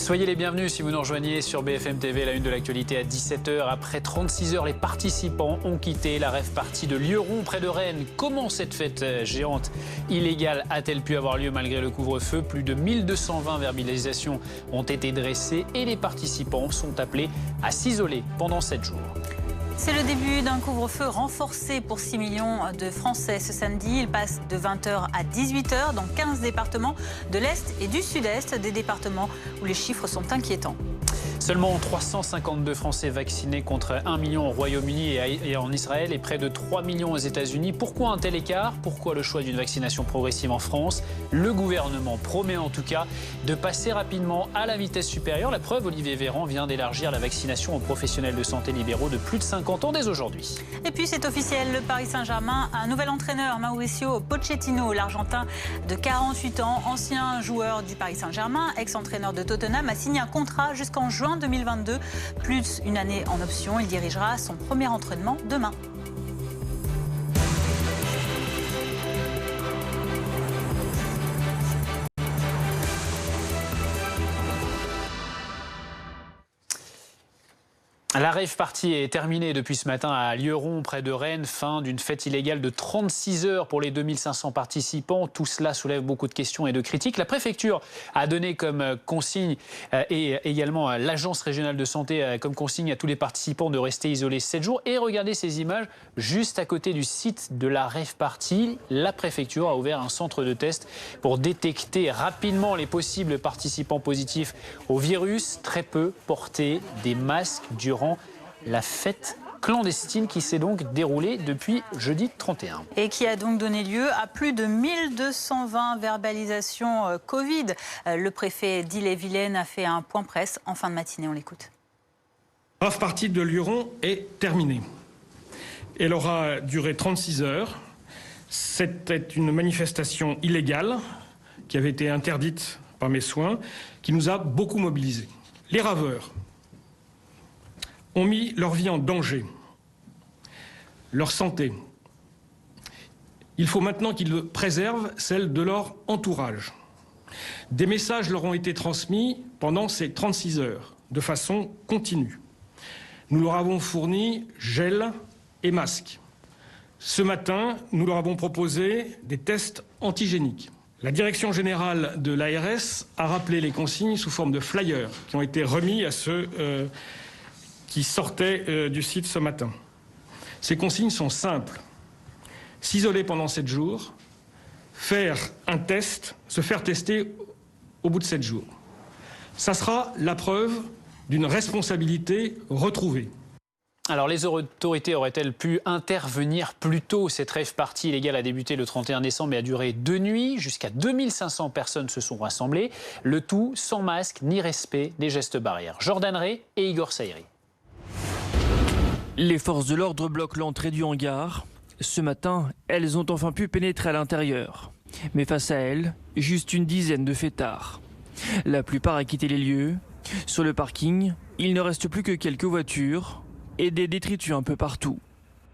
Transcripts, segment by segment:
Soyez les bienvenus si vous nous rejoignez sur BFM TV, la une de l'actualité à 17 h. Après 36 heures, les participants ont quitté la rave party de Lieurons près de Rennes. Comment cette fête géante illégale a-t-elle pu avoir lieu malgré le couvre-feu? Plus de 1220 verbalisations ont été dressées et les participants sont appelés à s'isoler pendant 7 jours. C'est le début d'un couvre-feu renforcé pour 6 millions de Français ce samedi. Il passe de 20 h à 18 h dans 15 départements de l'Est et du Sud-Est, des départements où les chiffres sont inquiétants. Seulement 352 Français vaccinés contre 1 million au Royaume-Uni et en Israël et près de 3 millions aux États-Unis. Pourquoi un tel écart? Pourquoi le choix d'une vaccination progressive en France? Le gouvernement promet en tout cas de passer rapidement à la vitesse supérieure. La preuve, Olivier Véran vient d'élargir la vaccination aux professionnels de santé libéraux de plus de 50 ans dès aujourd'hui. Et puis c'est officiel, le Paris Saint-Germain a un nouvel entraîneur, Mauricio Pochettino, l'Argentin de 48 ans, ancien joueur du Paris Saint-Germain, ex-entraîneur de Tottenham, a signé un contrat jusqu'en juin 2022, plus une année en option. Il dirigera son premier entraînement demain. La rave party est terminée depuis ce matin à Lieurons, près de Rennes. Fin d'une fête illégale de 36 heures pour les 2500 participants. Tout cela soulève beaucoup de questions et de critiques. La préfecture a donné comme consigne et également l'agence régionale de santé comme consigne à tous les participants de rester isolés 7 jours. Et regardez ces images, juste à côté du site de la rave party, la préfecture a ouvert un centre de test pour détecter rapidement les possibles participants positifs au virus. Très peu portaient des masques durant la fête clandestine qui s'est donc déroulée depuis jeudi 31. Et qui a donc donné lieu à plus de 1220 verbalisations Covid. Le préfet d'Ille-et-Vilaine a fait un point presse en fin de matinée. On l'écoute. La rave party de Lieurons est terminée. Elle aura duré 36 heures. C'était une manifestation illégale qui avait été interdite par mes soins, qui nous a beaucoup mobilisés. Les raveurs ont mis leur vie en danger, leur santé. Il faut maintenant qu'ils préservent celle de leur entourage. Des messages leur ont été transmis pendant ces 36 heures, de façon continue. Nous leur avons fourni gel et masques. Ce matin, nous leur avons proposé des tests antigéniques. La direction générale de l'ARS a rappelé les consignes sous forme de flyers qui ont été remis à ceux qui sortaient du site ce matin. Ces consignes sont simples. S'isoler pendant 7 jours, faire un test, se faire tester au bout de 7 jours. Ça sera la preuve d'une responsabilité retrouvée. Alors les autorités auraient-elles pu intervenir plus tôt? Cette rave party illégale a débuté le 31 décembre et a duré 2 nuits. Jusqu'à 2500 personnes se sont rassemblées. Le tout sans masque ni respect des gestes barrières. Jordan Ray et Igor Saïri. Les forces de l'ordre bloquent l'entrée du hangar. Ce matin, elles ont enfin pu pénétrer à l'intérieur. Mais face à elles, juste une dizaine de fêtards. La plupart a quitté les lieux. Sur le parking, il ne reste plus que quelques voitures et des détritus un peu partout.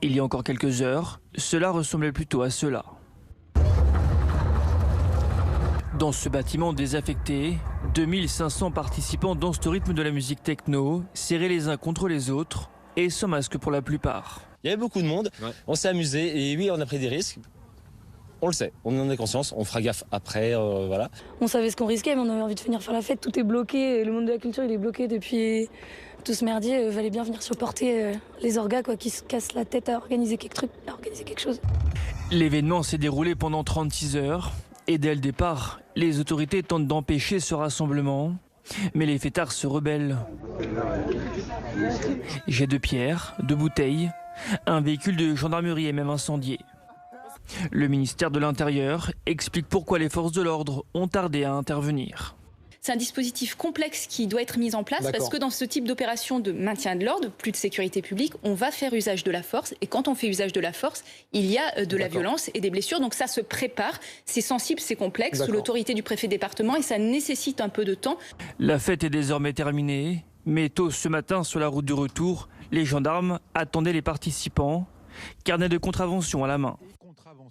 Il y a encore quelques heures, cela ressemblait plutôt à cela. Dans ce bâtiment désaffecté, 2500 participants dansent au rythme de la musique techno, serrés les uns contre les autres et sans masque pour la plupart. Il y avait beaucoup de monde, on s'est amusé et oui, on a pris des risques. On le sait, on en a conscience, on fera gaffe après, voilà. On savait ce qu'on risquait, mais on avait envie de venir faire la fête. Tout est bloqué, le monde de la culture il est bloqué depuis tout ce merdier. Fallait bien venir supporter les orgas qui se cassent la tête à organiser quelque chose. L'événement s'est déroulé pendant 36 heures et dès le départ, les autorités tentent d'empêcher ce rassemblement. Mais les fêtards se rebellent. Jets de pierre, de bouteilles, un véhicule de gendarmerie est même incendié. Le ministère de l'Intérieur explique pourquoi les forces de l'ordre ont tardé à intervenir. C'est un dispositif complexe qui doit être mis en place parce que dans ce type d'opération de maintien de l'ordre, plus de sécurité publique, on va faire usage de la force. Et quand on fait usage de la force, il y a de la violence et des blessures. Donc ça se prépare, c'est sensible, c'est complexe, sous l'autorité du préfet de département et ça nécessite un peu de temps. La fête est désormais terminée, mais tôt ce matin sur la route du retour, les gendarmes attendaient les participants, carnet de contravention à la main.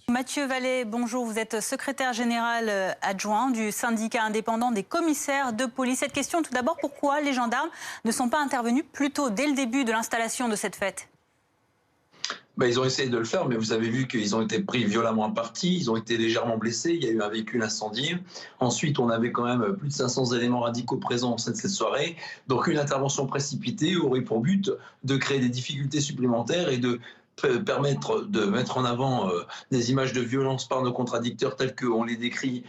Mathieu Vallée, bonjour. Vous êtes secrétaire général adjoint du syndicat indépendant des commissaires de police. Cette question, tout d'abord, pourquoi les gendarmes ne sont pas intervenus plus tôt, dès le début de l'installation de cette fête ? Ils ont essayé de le faire, mais vous avez vu qu'ils ont été pris violemment à partie, ils ont été légèrement blessés, il y a eu un véhicule incendié. Ensuite, on avait quand même plus de 500 éléments radicaux présents cette soirée. Donc une intervention précipitée aurait pour but de créer des difficultés supplémentaires et de permettre de mettre en avant des images de violence par nos contradicteurs telles qu'on les décrit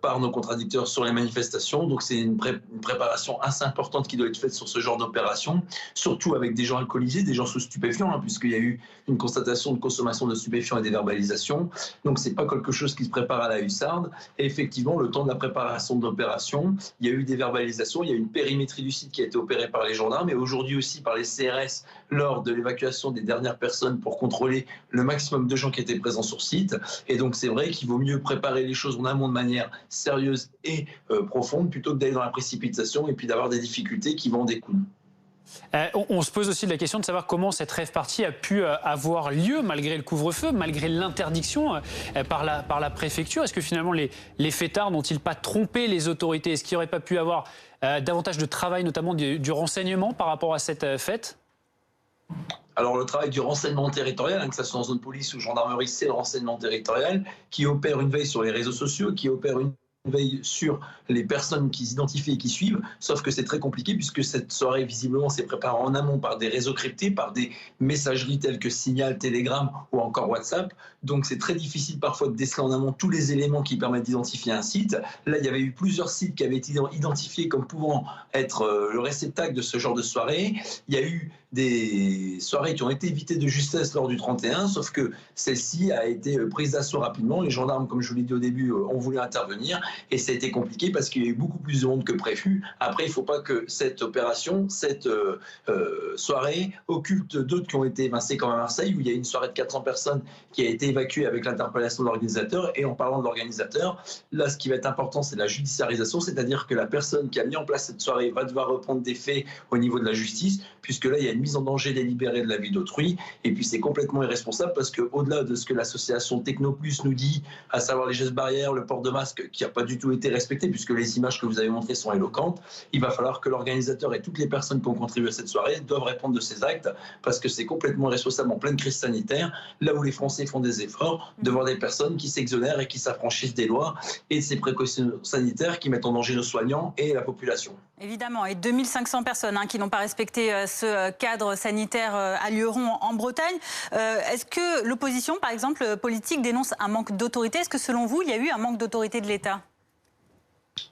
par nos contradicteurs sur les manifestations. Donc c'est une préparation assez importante qui doit être faite sur ce genre d'opération, surtout avec des gens alcoolisés, des gens sous stupéfiants, puisqu'il y a eu une constatation de consommation de stupéfiants et des verbalisations. Donc c'est pas quelque chose qui se prépare à la hussarde. Et effectivement, le temps de la préparation de l'opération, il y a eu des verbalisations, il y a eu une périmétrie du site qui a été opérée par les gendarmes et aujourd'hui aussi par les CRS lors de l'évacuation des dernières personnes pour contrôler le maximum de gens qui étaient présents sur site. Et donc c'est vrai qu'il vaut mieux préparer les choses en amont de manière sérieuse et profonde plutôt que d'aller dans la précipitation et puis d'avoir des difficultés qui vont en découler. On se pose aussi la question de savoir comment cette rave party a pu avoir lieu malgré le couvre-feu, malgré l'interdiction par la préfecture. Est-ce que finalement les fêtards n'ont-ils pas trompé les autorités? Est-ce qu'il n'y aurait pas pu avoir davantage de travail, notamment du renseignement par rapport à cette fête? Alors le travail du renseignement territorial, que ce soit en zone police ou gendarmerie, c'est le renseignement territorial qui opère une veille sur les réseaux sociaux, qui opère une veille sur les personnes qui s'identifient et qui suivent, sauf que c'est très compliqué puisque cette soirée visiblement s'est préparée en amont par des réseaux cryptés, par des messageries telles que Signal, Telegram ou encore WhatsApp. Donc c'est très difficile parfois de déceler en amont tous les éléments qui permettent d'identifier un site. Là, il y avait eu plusieurs sites qui avaient été identifiés comme pouvant être le réceptacle de ce genre de soirée. Il y a eu des soirées qui ont été évitées de justesse lors du 31, sauf que celle-ci a été prise d'assaut rapidement. Les gendarmes, comme je vous l'ai dit au début, ont voulu intervenir et ça a été compliqué parce qu'il y a eu beaucoup plus de monde que prévu. Après, il ne faut pas que cette opération, cette soirée occulte d'autres qui ont été évincées comme à Marseille où il y a une soirée de 400 personnes qui a été évacuée avec l'interpellation de l'organisateur. Et en parlant de l'organisateur, là, ce qui va être important, c'est la judiciarisation, c'est-à-dire que la personne qui a mis en place cette soirée va devoir reprendre des faits au niveau de la justice, puisque là, il y a une mise en danger délibérée de la vie d'autrui. Et puis, c'est complètement irresponsable parce qu'au-delà de ce que l'association Technoplus nous dit, à savoir les gestes barrières, le port de masque, qui n'a pas du tout été respecté, puisque les images que vous avez montrées sont éloquentes, il va falloir que l'organisateur et toutes les personnes qui ont contribué à cette soirée doivent répondre de ces actes, parce que c'est complètement irresponsable en pleine crise sanitaire, là où les Français font des efforts, de voir des personnes qui s'exonèrent et qui s'affranchissent des lois et de ces précautions sanitaires qui mettent en danger nos soignants et la population. Évidemment, et 2500 personnes qui n'ont pas respecté ce cadre sanitaire à Lyeron en Bretagne. Est-ce que l'opposition, par exemple, politique, dénonce un manque d'autorité? Est-ce que selon vous, il y a eu un manque d'autorité de l'État?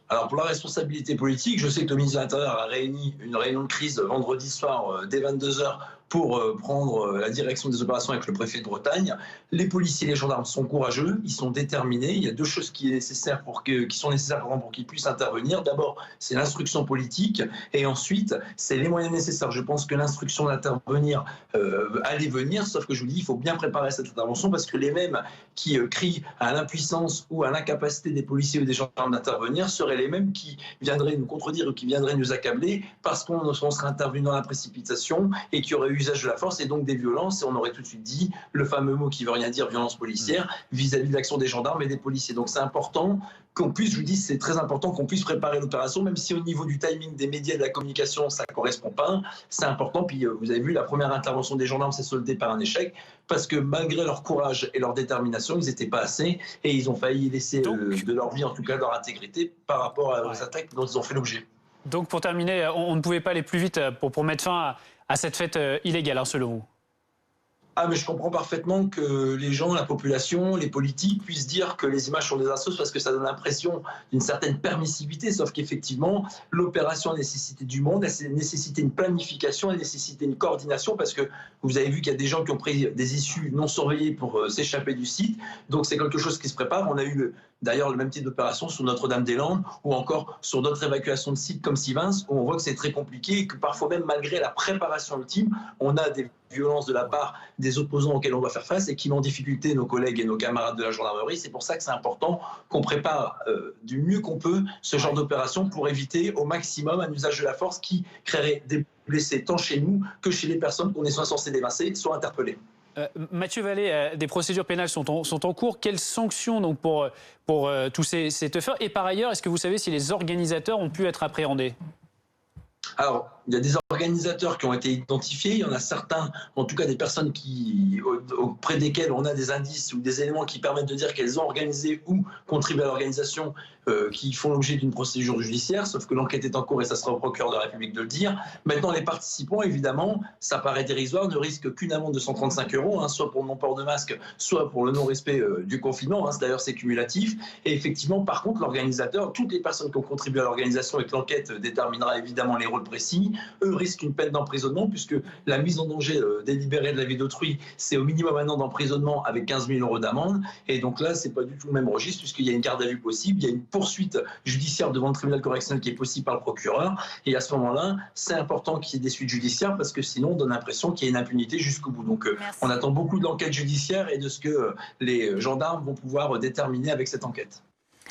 Alors pour la responsabilité politique, je sais que le ministre de l'Intérieur a réuni une réunion de crise vendredi soir dès 22h pour prendre la direction des opérations avec le préfet de Bretagne. Les policiers et les gendarmes sont courageux, ils sont déterminés. Il y a deux choses qui sont nécessaires pour qu'ils puissent intervenir. D'abord, c'est l'instruction politique et ensuite, c'est les moyens nécessaires. Je pense que l'instruction d'intervenir allait venir, sauf que je vous dis, il faut bien préparer cette intervention parce que les mêmes qui crient à l'impuissance ou à l'incapacité des policiers ou des gendarmes d'intervenir seraient les mêmes qui viendraient nous contredire ou qui viendraient nous accabler parce qu'on serait intervenu dans la précipitation et qu'il y aurait eu usage de la force et donc des violences, et on aurait tout de suite dit le fameux mot qui veut rien dire, violence policière, vis-à-vis de l'action des gendarmes et des policiers. Donc c'est important qu'on puisse, je vous dis, c'est très important qu'on puisse préparer l'opération, même si au niveau du timing des médias et de la communication, ça ne correspond pas, c'est important. Puis vous avez vu, la première intervention des gendarmes s'est soldée par un échec, parce que malgré leur courage et leur détermination, ils n'étaient pas assez, et ils ont failli laisser de leur vie, en tout cas de leur intégrité, par rapport aux attaques dont ils ont fait l'objet. Donc pour terminer, on ne pouvait pas aller plus vite pour mettre fin à cette fête illégale, selon vous? Ah, mais je comprends parfaitement que les gens, la population, les politiques puissent dire que les images sont désastreuses parce que ça donne l'impression d'une certaine permissivité, sauf qu'effectivement, l'opération a nécessité du monde, elle a nécessité une planification, elle a nécessité une coordination parce que vous avez vu qu'il y a des gens qui ont pris des issues non surveillées pour s'échapper du site. Donc c'est quelque chose qui se prépare. On a eu d'ailleurs le même type d'opération sur Notre-Dame-des-Landes ou encore sur d'autres évacuations de sites comme Sivens où on voit que c'est très compliqué et que parfois même malgré la préparation ultime, on a des violences de la part des opposants auxquels on doit faire face et qui met en difficulté nos collègues et nos camarades de la gendarmerie. C'est pour ça que c'est important qu'on prépare du mieux qu'on peut ce genre d'opération pour éviter au maximum un usage de la force qui créerait des blessés tant chez nous que chez les personnes qu'on est soit censé dévincer, soit interpellées. Mathieu Vallée, des procédures pénales sont en cours. Quelles sanctions donc, pour tous ces teufeurs? Et par ailleurs, est-ce que vous savez si les organisateurs ont pu être appréhendés? Alors, il y a des organisateurs qui ont été identifiés. Il y en a certains, en tout cas des personnes auprès desquelles on a des indices ou des éléments qui permettent de dire qu'elles ont organisé ou contribué à l'organisation, qui font l'objet d'une procédure judiciaire. Sauf que l'enquête est en cours et ça sera au procureur de la République de le dire. Maintenant, les participants, évidemment, ça paraît dérisoire, ne risquent qu'une amende de 135 €, soit pour le non-port de masque, soit pour le non-respect du confinement. D'ailleurs, c'est cumulatif. Et effectivement, par contre, l'organisateur, toutes les personnes qui ont contribué à l'organisation et que l'enquête déterminera évidemment les rôles précis, eux risquent une peine d'emprisonnement puisque la mise en danger délibérée de la vie d'autrui, c'est au minimum 1 an d'emprisonnement avec 15 000 € d'amende. Et donc là, c'est pas du tout le même registre puisqu'il y a une garde à vue possible, il y a une poursuite judiciaire devant le tribunal correctionnel qui est possible par le procureur. Et à ce moment-là, c'est important qu'il y ait des suites judiciaires parce que sinon, on donne l'impression qu'il y a une impunité jusqu'au bout. Donc, on attend beaucoup de l'enquête judiciaire et de ce que les gendarmes vont pouvoir déterminer avec cette enquête.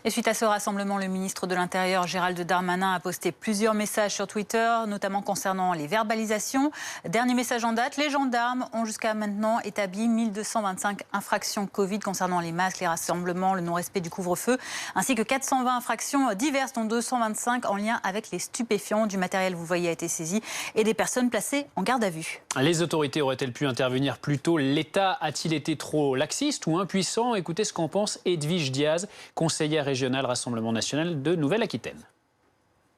Et suite à ce rassemblement, le ministre de l'Intérieur, Gérald Darmanin, a posté plusieurs messages sur Twitter, notamment concernant les verbalisations. Dernier message en date, les gendarmes ont jusqu'à maintenant établi 1225 infractions Covid concernant les masques, les rassemblements, le non-respect du couvre-feu, ainsi que 420 infractions diverses, dont 225 en lien avec les stupéfiants. Du matériel, vous voyez, a été saisi et des personnes placées en garde à vue. Les autorités auraient-elles pu intervenir plus tôt? L'État a-t-il été trop laxiste ou impuissant? Écoutez ce qu'en pense Edwige Diaz, conseillère régional Rassemblement national de Nouvelle-Aquitaine.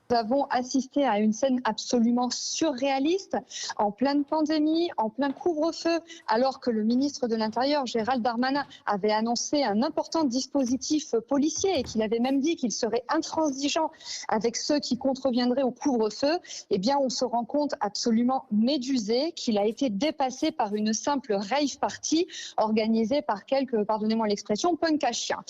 Nous avons assisté à une scène absolument surréaliste, en pleine pandémie, en plein couvre-feu, alors que le ministre de l'Intérieur, Gérald Darmanin, avait annoncé un important dispositif policier et qu'il avait même dit qu'il serait intransigeant avec ceux qui contreviendraient au couvre-feu. Eh bien, on se rend compte absolument médusé qu'il a été dépassé par une simple rave party organisée par quelques, pardonnez-moi l'expression, punk à chiens.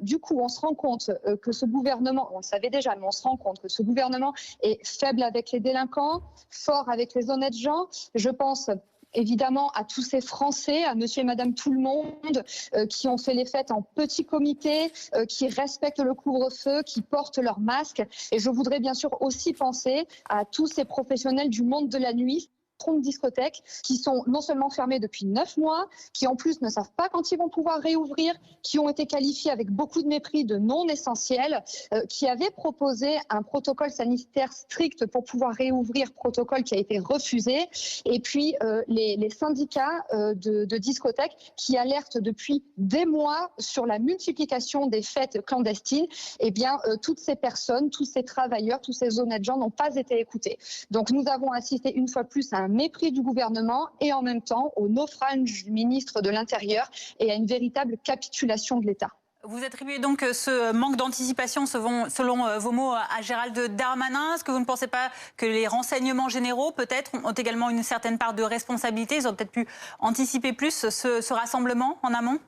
Du coup, on se rend compte que ce gouvernement, on le savait déjà, mais on se rend compte que ce gouvernement est faible avec les délinquants, fort avec les honnêtes gens. Je pense évidemment à tous ces Français, à monsieur et madame tout le monde, qui ont fait les fêtes en petit comité, qui respectent le couvre-feu, qui portent leur masque. Et je voudrais bien sûr aussi penser à tous ces professionnels du monde de la nuit, de discothèques qui sont non seulement fermés depuis 9 mois, qui en plus ne savent pas quand ils vont pouvoir réouvrir, qui ont été qualifiés avec beaucoup de mépris de non essentiels, qui avaient proposé un protocole sanitaire strict pour pouvoir réouvrir, protocole qui a été refusé, et puis les syndicats de discothèques qui alertent depuis des mois sur la multiplication des fêtes clandestines. Eh bien, toutes ces personnes, tous ces travailleurs, tous ces honnêtes gens n'ont pas été écoutés. Donc nous avons assisté une fois de plus à un mépris du gouvernement et en même temps au naufrage du ministre de l'Intérieur et à une véritable capitulation de l'État. Vous attribuez donc ce manque d'anticipation, selon vos mots, à Gérald Darmanin. Est-ce que vous ne pensez pas que les renseignements généraux, peut-être, ont également une certaine part de responsabilité? Ils ont peut-être pu anticiper plus ce rassemblement en amont?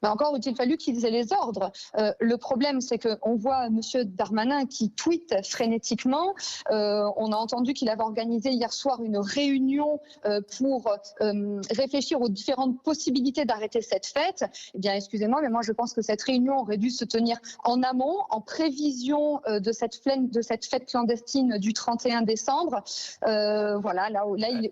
Mais encore a-t-il fallu qu'ils aient les ordres. Le problème, c'est qu'on voit M. Darmanin qui tweete frénétiquement. On a entendu qu'il avait organisé hier soir une réunion pour réfléchir aux différentes possibilités d'arrêter cette fête. Eh bien, excusez-moi, mais moi je pense que cette réunion aurait dû se tenir en amont, en prévision de cette fête clandestine du 31 décembre. Voilà, là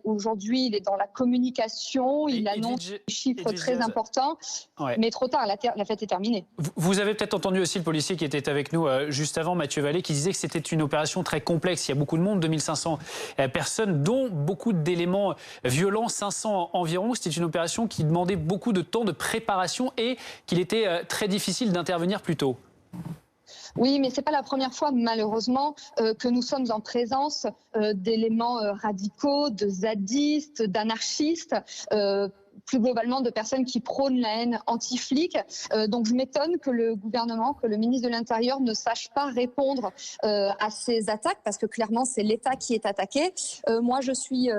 aujourd'hui, il est dans la communication, il annonce des chiffres très importants. Ouais. Mais trop tard, la fête est terminée. Vous avez peut-être entendu aussi le policier qui était avec nous juste avant, Mathieu Vallée, qui disait que c'était une opération très complexe. Il y a beaucoup de monde, 2500 personnes, dont beaucoup d'éléments violents, 500 environ. C'était une opération qui demandait beaucoup de temps de préparation et qu'il était très difficile d'intervenir plus tôt. Oui, mais ce n'est pas la première fois, malheureusement, que nous sommes en présence d'éléments radicaux, de zadistes, d'anarchistes, plus globalement de personnes qui prônent la haine anti-flic. Donc je m'étonne que le gouvernement, que le ministre de l'Intérieur ne sache pas répondre à ces attaques, parce que clairement c'est l'État qui est attaqué. Moi je suis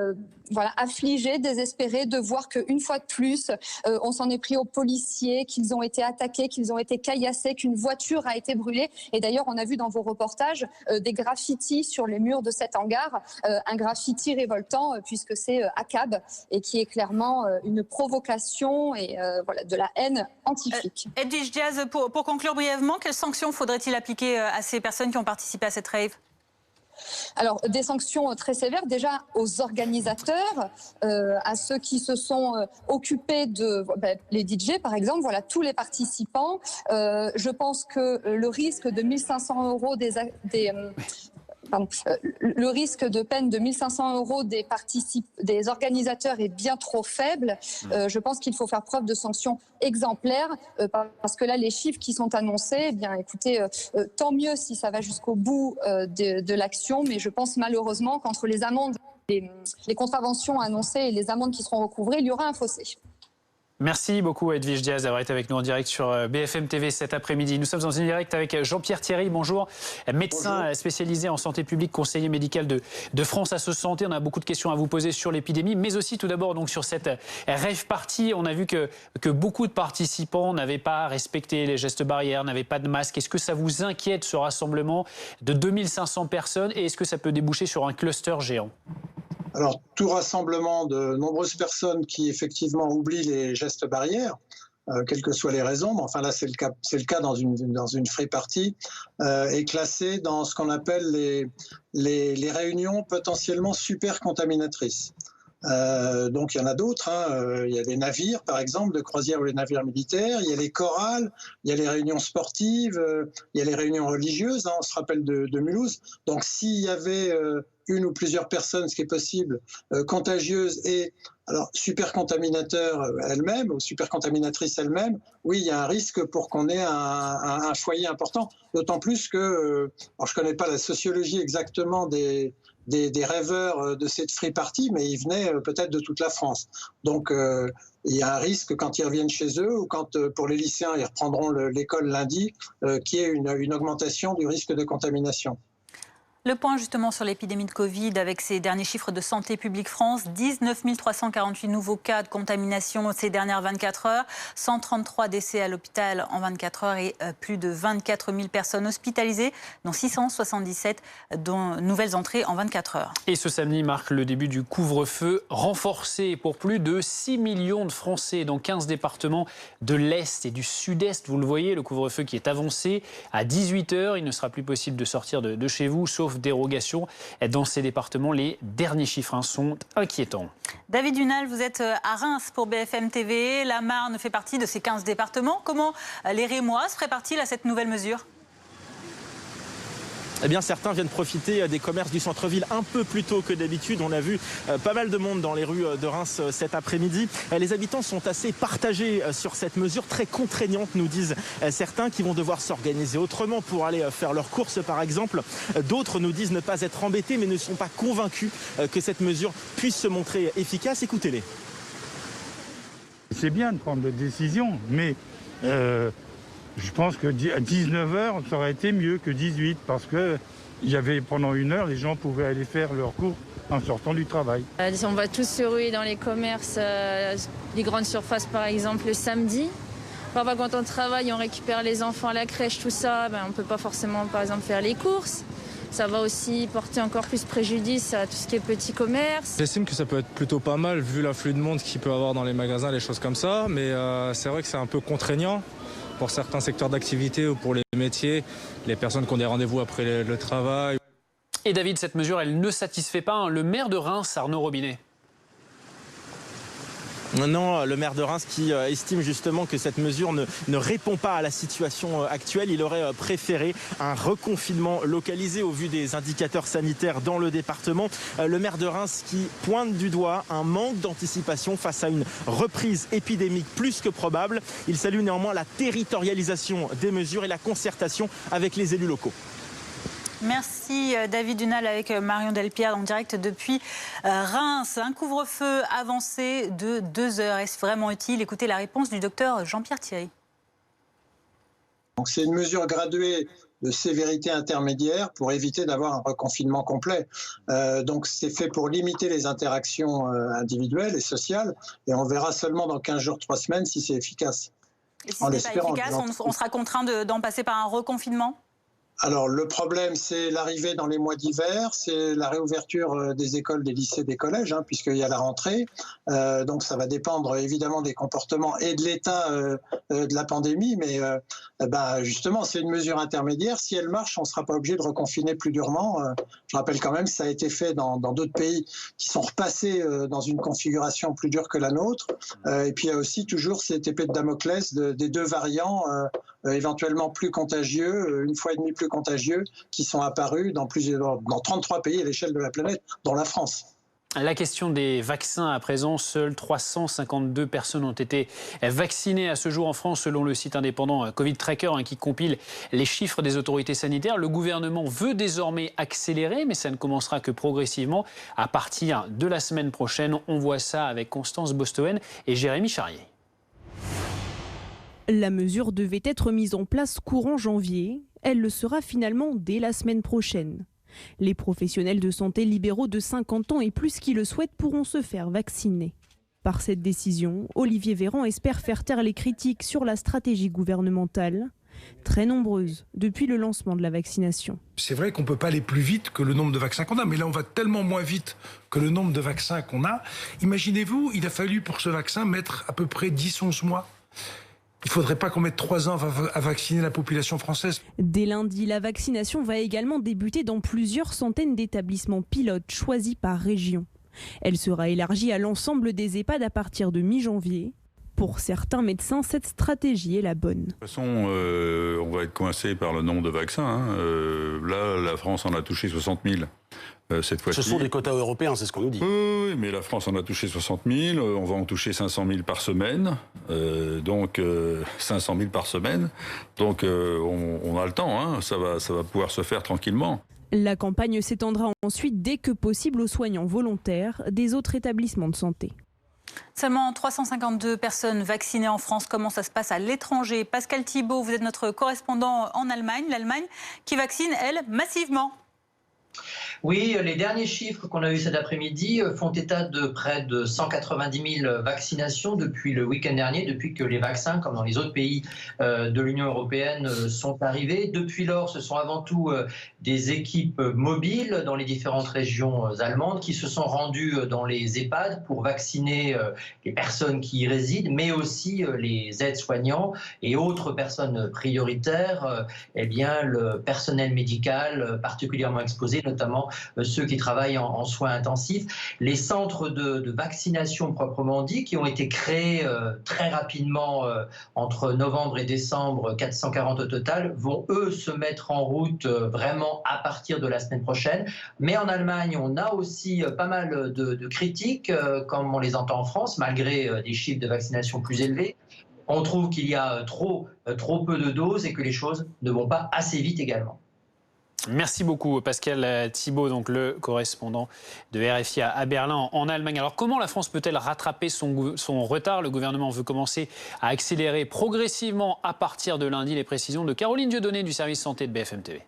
affligée, désespérée de voir qu'une fois de plus, on s'en est pris aux policiers, qu'ils ont été attaqués, qu'ils ont été caillassés, qu'une voiture a été brûlée. Et d'ailleurs on a vu dans vos reportages des graffitis sur les murs de cet hangar, un graffiti révoltant puisque c'est ACAB et qui est clairement une provocation et de la haine anti-flic. Edwige Diaz, pour conclure brièvement, quelles sanctions faudrait-il appliquer à ces personnes qui ont participé à cette rave ? Alors, des sanctions très sévères, déjà aux organisateurs, à ceux qui se sont occupés de les DJ, par exemple, voilà, tous les participants. Je pense que le risque de 1 500 € le risque de peine de 1 500 € des organisateurs est bien trop faible. Je pense qu'il faut faire preuve de sanctions exemplaires parce que là, les chiffres qui sont annoncés, eh bien, écoutez, tant mieux si ça va jusqu'au bout de l'action, mais je pense malheureusement qu'entre les amendes, les contraventions annoncées et les amendes qui seront recouvrées, il y aura un fossé. Merci beaucoup Edwige Diaz d'avoir été avec nous en direct sur BFM TV cet après-midi. Nous sommes en direct avec Jean-Pierre Thierry, bonjour, médecin spécialisé en santé publique, conseiller médical de France Asso Santé. On a beaucoup de questions à vous poser sur l'épidémie, mais aussi tout d'abord donc sur cette rave party. On a vu que beaucoup de participants n'avaient pas respecté les gestes barrières, n'avaient pas de masque. Est-ce que ça vous inquiète ce rassemblement de 2500 personnes et est-ce que ça peut déboucher sur un cluster géant ? Alors, tout rassemblement de nombreuses personnes qui effectivement oublient les gestes barrières, quelles que soient les raisons, mais enfin là c'est le cas dans une free party, est classé dans ce qu'on appelle les réunions potentiellement super contaminatrices. Donc il y en a d'autres, il y a des navires par exemple de croisière ou les navires militaires, il y a les chorales, il y a les réunions sportives, il y a les réunions religieuses, on se rappelle de Mulhouse. Donc s'il y avait une ou plusieurs personnes, ce qui est possible, contagieuses et alors super contaminateurs elles-mêmes ou super contaminatrices elles-mêmes, oui, il y a un risque pour qu'on ait un foyer important. D'autant plus que, alors je connais pas la sociologie exactement des rêveurs de cette free party, mais ils venaient peut-être de toute la France. Donc il y a un risque quand ils reviennent chez eux ou quand pour les lycéens ils reprendront l'école lundi, qu'il y ait une augmentation du risque de contamination. Le point justement sur l'épidémie de Covid avec ces derniers chiffres de Santé publique France, 19 348 nouveaux cas de contamination ces dernières 24 heures, 133 décès à l'hôpital en 24 heures et plus de 24 000 personnes hospitalisées, dont 677 nouvelles entrées en 24 heures. Et ce samedi marque le début du couvre-feu renforcé pour plus de 6 millions de Français dans 15 départements de l'Est et du Sud-Est. Vous le voyez, le couvre-feu qui est avancé à 18 heures. Il ne sera plus possible de sortir de chez vous, sauf dérogation. Dans ces départements, les derniers chiffres sont inquiétants. David Dunal, vous êtes à Reims pour BFM TV. La Marne fait partie de ces 15 départements. Comment les Rémois se préparent-ils à cette nouvelle mesure ? Eh bien, certains viennent profiter des commerces du centre-ville un peu plus tôt que d'habitude. On a vu pas mal de monde dans les rues de Reims cet après-midi. Les habitants sont assez partagés sur cette mesure très contraignante, nous disent certains, qui vont devoir s'organiser autrement pour aller faire leurs courses, par exemple. D'autres nous disent ne pas être embêtés, mais ne sont pas convaincus que cette mesure puisse se montrer efficace. Écoutez-les. C'est bien de prendre des décisions, mais je pense que à 19h, ça aurait été mieux que 18 parce que pendant 1 heure, les gens pouvaient aller faire leurs cours en sortant du travail. On va tous se ruer dans les commerces, les grandes surfaces par exemple le samedi. Parfois quand on travaille, on récupère les enfants à la crèche, tout ça, on ne peut pas forcément par exemple faire les courses. Ça va aussi porter encore plus préjudice à tout ce qui est petit commerce. J'estime que ça peut être plutôt pas mal vu l'afflux de monde qu'il peut y avoir dans les magasins, les choses comme ça. Mais c'est vrai que c'est un peu contraignant pour certains secteurs d'activité ou pour les métiers, les personnes qui ont des rendez-vous après le travail. Et David, cette mesure, elle ne satisfait pas le maire de Reims, Arnaud Robinet. Non, le maire de Reims qui estime justement que cette mesure ne répond pas à la situation actuelle. Il aurait préféré un reconfinement localisé au vu des indicateurs sanitaires dans le département. Le maire de Reims qui pointe du doigt un manque d'anticipation face à une reprise épidémique plus que probable. Il salue néanmoins la territorialisation des mesures et la concertation avec les élus locaux. Merci David Dunal avec Marion Delpierre en direct depuis Reims. Un couvre-feu avancé de 2 heures. Est-ce vraiment utile ? Écoutez la réponse du docteur Jean-Pierre Thierry. Donc c'est une mesure graduée de sévérité intermédiaire pour éviter d'avoir un reconfinement complet. Donc c'est fait pour limiter les interactions individuelles et sociales et on verra seulement dans 15 jours, 3 semaines si c'est efficace. Et si ce n'est pas efficace, on sera contraint d'en passer par un reconfinement ? Alors le problème, c'est l'arrivée dans les mois d'hiver, c'est la réouverture des écoles, des lycées, des collèges, puisqu'il y a la rentrée. Donc ça va dépendre évidemment des comportements et de l'état de la pandémie, mais justement c'est une mesure intermédiaire. Si elle marche, on ne sera pas obligé de reconfiner plus durement. Je rappelle quand même que ça a été fait dans d'autres pays qui sont repassés dans une configuration plus dure que la nôtre. Et puis il y a aussi toujours cette épée de Damoclès des deux variants éventuellement plus contagieux, une fois et demie plus contagieux, qui sont apparus dans 33 pays à l'échelle de la planète, dont la France. La question des vaccins à présent, seules 352 personnes ont été vaccinées à ce jour en France selon le site indépendant Covid Tracker qui compile les chiffres des autorités sanitaires. Le gouvernement veut désormais accélérer, mais ça ne commencera que progressivement à partir de la semaine prochaine. On voit ça avec Constance Bostoen et Jérémy Charrier. La mesure devait être mise en place courant janvier. Elle le sera finalement dès la semaine prochaine. Les professionnels de santé libéraux de 50 ans et plus qui le souhaitent pourront se faire vacciner. Par cette décision, Olivier Véran espère faire taire les critiques sur la stratégie gouvernementale, très nombreuses depuis le lancement de la vaccination. C'est vrai qu'on ne peut pas aller plus vite que le nombre de vaccins qu'on a, mais là on va tellement moins vite que le nombre de vaccins qu'on a. Imaginez-vous, il a fallu pour ce vaccin mettre à peu près 10-11 mois. Il ne faudrait pas qu'on mette 3 ans à vacciner la population française. Dès lundi, la vaccination va également débuter dans plusieurs centaines d'établissements pilotes choisis par région. Elle sera élargie à l'ensemble des EHPAD à partir de mi-janvier. Pour certains médecins, cette stratégie est la bonne. De toute façon, on va être coincé par le nombre de vaccins. Là, la France en a touché 60 000. Cette fois-ci. Ce sont des quotas européens, c'est ce qu'on nous dit. Oui, mais la France en a touché 60 000, on va en toucher 500 000 par semaine, 500 000 par semaine, donc on a le temps, ça va pouvoir se faire tranquillement. La campagne s'étendra ensuite dès que possible aux soignants volontaires des autres établissements de santé. Seulement 352 personnes vaccinées en France. Comment ça se passe à l'étranger? Pascal Thibault, vous êtes notre correspondant en Allemagne. L'Allemagne qui vaccine, elle, massivement. Oui, les derniers chiffres qu'on a eus cet après-midi font état de près de 190 000 vaccinations depuis le week-end dernier, depuis que les vaccins, comme dans les autres pays de l'Union européenne, sont arrivés. Depuis lors, ce sont avant tout des équipes mobiles dans les différentes régions allemandes qui se sont rendues dans les EHPAD pour vacciner les personnes qui y résident, mais aussi les aides-soignants et autres personnes prioritaires, le personnel médical particulièrement exposé, notamment ceux qui travaillent en soins intensifs. Les centres de vaccination proprement dit, qui ont été créés très rapidement entre novembre et décembre, 440 au total, vont eux se mettre en route vraiment à partir de la semaine prochaine. Mais en Allemagne, on a aussi pas mal de critiques, comme on les entend en France, malgré des chiffres de vaccination plus élevés. On trouve qu'il y a trop peu de doses et que les choses ne vont pas assez vite également. Merci beaucoup Pascal Thibault, donc le correspondant de RFI à Berlin en Allemagne. Alors comment la France peut-elle rattraper son retard? Le gouvernement veut commencer à accélérer progressivement à partir de lundi. Les précisions de Caroline Dieudonné du service santé de BFM TV.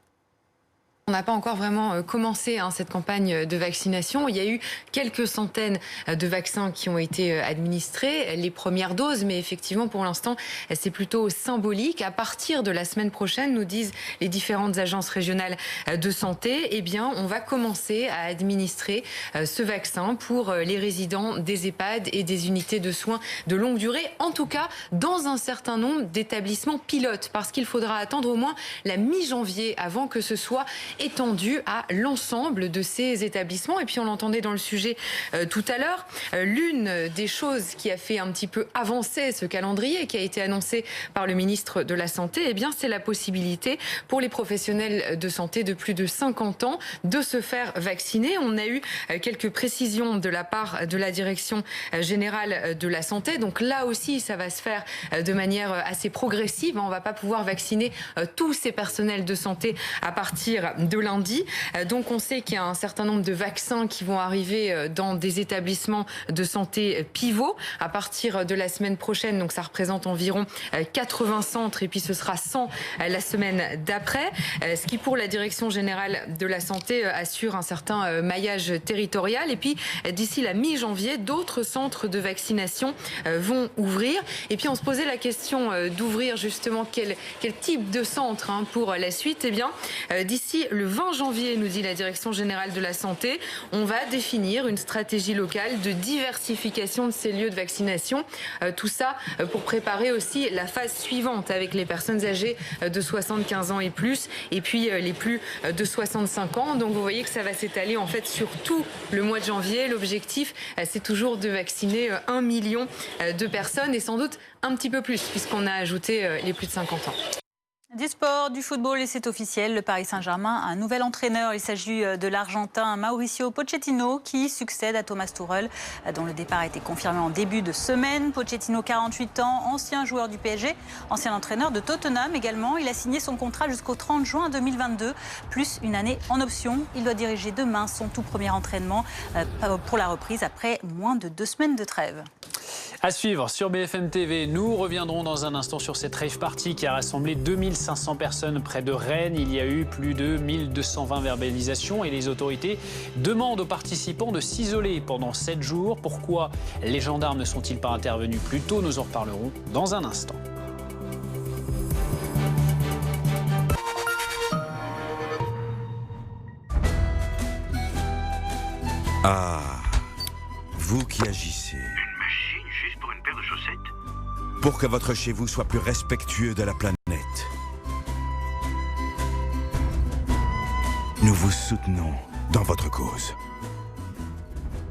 On n'a pas encore vraiment commencé cette campagne de vaccination. Il y a eu quelques centaines de vaccins qui ont été administrés, les premières doses, mais effectivement pour l'instant c'est plutôt symbolique. À partir de la semaine prochaine, nous disent les différentes agences régionales de santé, on va commencer à administrer ce vaccin pour les résidents des EHPAD et des unités de soins de longue durée, en tout cas dans un certain nombre d'établissements pilotes, parce qu'il faudra attendre au moins la mi-janvier avant que ce soit étendu à l'ensemble de ces établissements. Et puis on l'entendait dans le sujet tout à l'heure, l'une des choses qui a fait un petit peu avancer ce calendrier qui a été annoncé par le ministre de la Santé, c'est la possibilité pour les professionnels de santé de plus de 50 ans de se faire vacciner. On a eu quelques précisions de la part de la Direction générale de la santé. Donc là aussi, ça va se faire de manière assez progressive. On ne va pas pouvoir vacciner tous ces personnels de santé à partir de lundi. Donc on sait qu'il y a un certain nombre de vaccins qui vont arriver dans des établissements de santé pivots à partir de la semaine prochaine. Donc ça représente environ 80 centres et puis ce sera 100 la semaine d'après. Ce qui pour la Direction générale de la santé assure un certain maillage territorial. Et puis d'ici la mi-janvier, d'autres centres de vaccination vont ouvrir. Et puis on se posait la question d'ouvrir justement quel type de centre pour la suite. Eh bien, d'ici le 20 janvier, nous dit la Direction générale de la santé, on va définir une stratégie locale de diversification de ces lieux de vaccination. Tout ça pour préparer aussi la phase suivante avec les personnes âgées de 75 ans et plus, et puis les plus de 65 ans. Donc vous voyez que ça va s'étaler en fait sur tout le mois de janvier. L'objectif, c'est toujours de vacciner 1 million de personnes et sans doute un petit peu plus puisqu'on a ajouté les plus de 50 ans. Du sport, du football, et c'est officiel, le Paris Saint-Germain a un nouvel entraîneur. Il s'agit de l'Argentin Mauricio Pochettino qui succède à Thomas Tuchel, dont le départ a été confirmé en début de semaine. Pochettino, 48 ans, ancien joueur du PSG, ancien entraîneur de Tottenham également. Il a signé son contrat jusqu'au 30 juin 2022, plus une année en option. Il doit diriger demain son tout premier entraînement pour la reprise après moins de 2 semaines de trêve. À suivre sur BFM TV, nous reviendrons dans un instant sur cette rave party qui a rassemblé 2500 personnes près de Rennes. Il y a eu plus de 1220 verbalisations et les autorités demandent aux participants de s'isoler pendant 7 jours. Pourquoi les gendarmes ne sont-ils pas intervenus plus tôt? Nous en reparlerons dans un instant. Ah, vous qui agissez. Juste pour une paire de chaussettes? Pour que votre chez vous soit plus respectueux de la planète. Nous vous soutenons dans votre cause.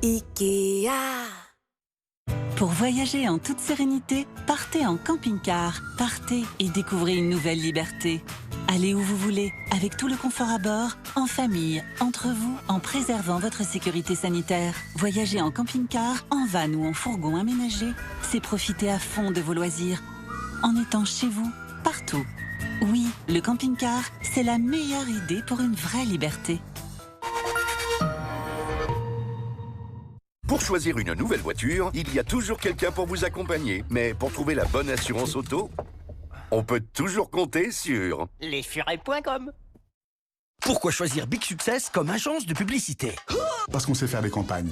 Ikea. Pour voyager en toute sérénité, partez en camping-car. Partez et découvrez une nouvelle liberté. Allez où vous voulez, avec tout le confort à bord, en famille, entre vous, en préservant votre sécurité sanitaire. Voyager en camping-car, en van ou en fourgon aménagé, c'est profiter à fond de vos loisirs, en étant chez vous, partout. Oui, le camping-car, c'est la meilleure idée pour une vraie liberté. Pour choisir une nouvelle voiture, il y a toujours quelqu'un pour vous accompagner. Mais pour trouver la bonne assurance auto, on peut toujours compter sur lesfurets.com. Pourquoi choisir Big Success comme agence de publicité? Parce qu'on sait faire des campagnes.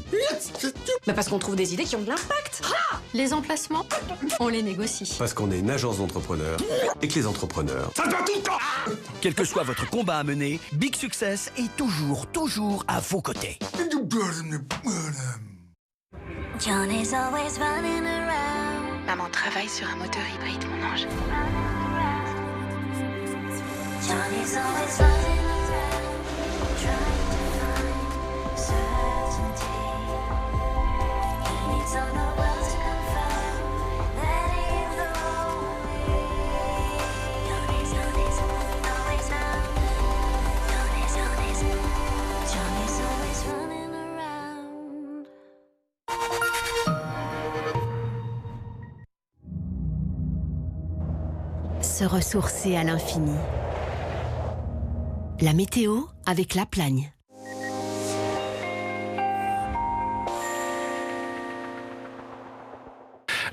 Mais parce qu'on trouve des idées qui ont de l'impact. Les emplacements, on les négocie. Parce qu'on est une agence d'entrepreneurs et que les entrepreneurs... Ça doit tout le temps. Quel que soit votre combat à mener, Big Success est toujours à vos côtés. Johnny's always running around. Maman travaille sur un moteur hybride, mon ange. Johnny's always running around, trying to find certainty. He needs all the world to confirm that he's the wrong way. Johnny's always around. Johnny's always running around. Se ressourcer à l'infini. La météo avec La Plagne.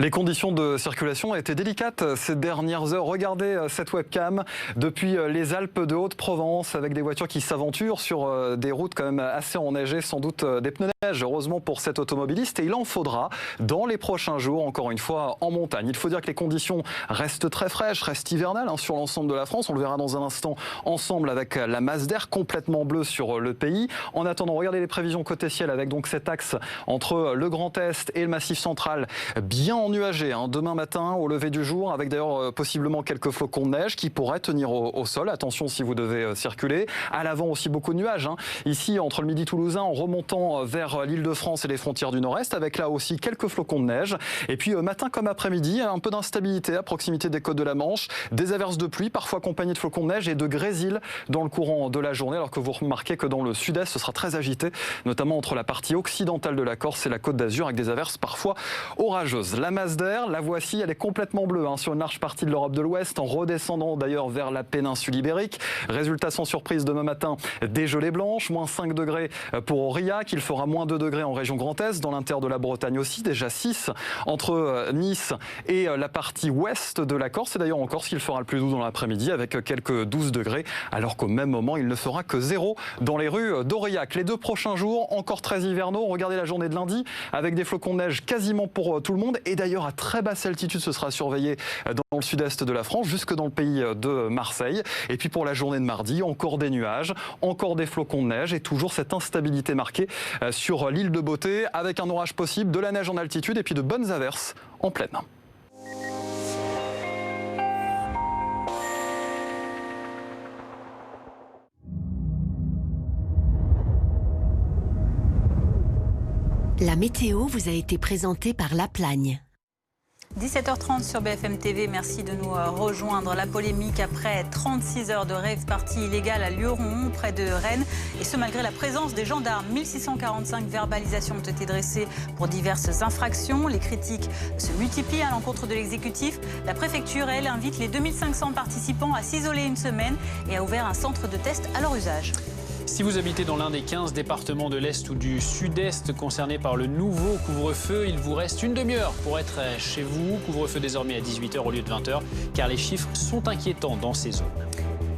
Les conditions de circulation ont été délicates ces dernières heures. Regardez cette webcam depuis les Alpes de Haute-Provence avec des voitures qui s'aventurent sur des routes quand même assez enneigées, sans doute des pneus neige, heureusement pour cet automobiliste. Et il en faudra dans les prochains jours, encore une fois, en montagne. Il faut dire que les conditions restent très fraîches, restent hivernales sur l'ensemble de la France. On le verra dans un instant ensemble avec la masse d'air complètement bleue sur le pays. En attendant, regardez les prévisions côté ciel avec donc cet axe entre le Grand Est et le Massif central bien ennuagé demain matin au lever du jour, avec d'ailleurs possiblement quelques flocons de neige qui pourraient tenir au sol. Attention si vous devez circuler. À l'avant aussi beaucoup de nuages. Ici entre le midi toulousain en remontant vers l'Île-de-France et les frontières du Nord-Est, avec là aussi quelques flocons de neige. Et puis matin comme après-midi, un peu d'instabilité à proximité des côtes de la Manche, des averses de pluie, parfois accompagnées de flocons de neige et de grésil dans le courant de la journée, alors que vous remarquez que dans le sud-est, ce sera très agité, notamment entre la partie occidentale de la Corse et la Côte d'Azur, avec des averses parfois orageuses. La masse d'air. La voici, elle est complètement bleue sur une large partie de l'Europe de l'Ouest, en redescendant d'ailleurs vers la péninsule ibérique. Résultat sans surprise demain matin, des gelées blanches, moins 5 degrés pour Aurillac. Il fera moins 2 degrés en région Grand Est, dans l'inter de la Bretagne aussi, déjà 6 entre Nice et la partie ouest de la Corse. Et d'ailleurs en Corse, il fera le plus doux dans l'après-midi avec quelques 12 degrés, alors qu'au même moment, il ne fera que 0 dans les rues d'Aurillac. Les 2 prochains jours, encore très hivernaux. Regardez la journée de lundi, avec des flocons de neige quasiment pour tout le monde. Et d'ailleurs, à très basse altitude, ce sera surveillé dans le sud-est de la France, jusque dans le pays de Marseille. Et puis pour la journée de mardi, encore des nuages, encore des flocons de neige et toujours cette instabilité marquée sur l'île de Beauté, avec un orage possible, de la neige en altitude et puis de bonnes averses en plaine. La météo vous a été présentée par La Plagne. 17h30 sur BFM TV, merci de nous rejoindre. La polémique après 36 heures de rave party illégale à Lioron, près de Rennes. Et ce, malgré la présence des gendarmes. 1645 verbalisations ont été dressées pour diverses infractions. Les critiques se multiplient à l'encontre de l'exécutif. La préfecture, elle, invite les 2500 participants à s'isoler une semaine et a ouvert un centre de test à leur usage. Si vous habitez dans l'un des 15 départements de l'Est ou du Sud-Est concernés par le nouveau couvre-feu, il vous reste une demi-heure pour être chez vous. Couvre-feu désormais à 18h au lieu de 20h, car les chiffres sont inquiétants dans ces zones.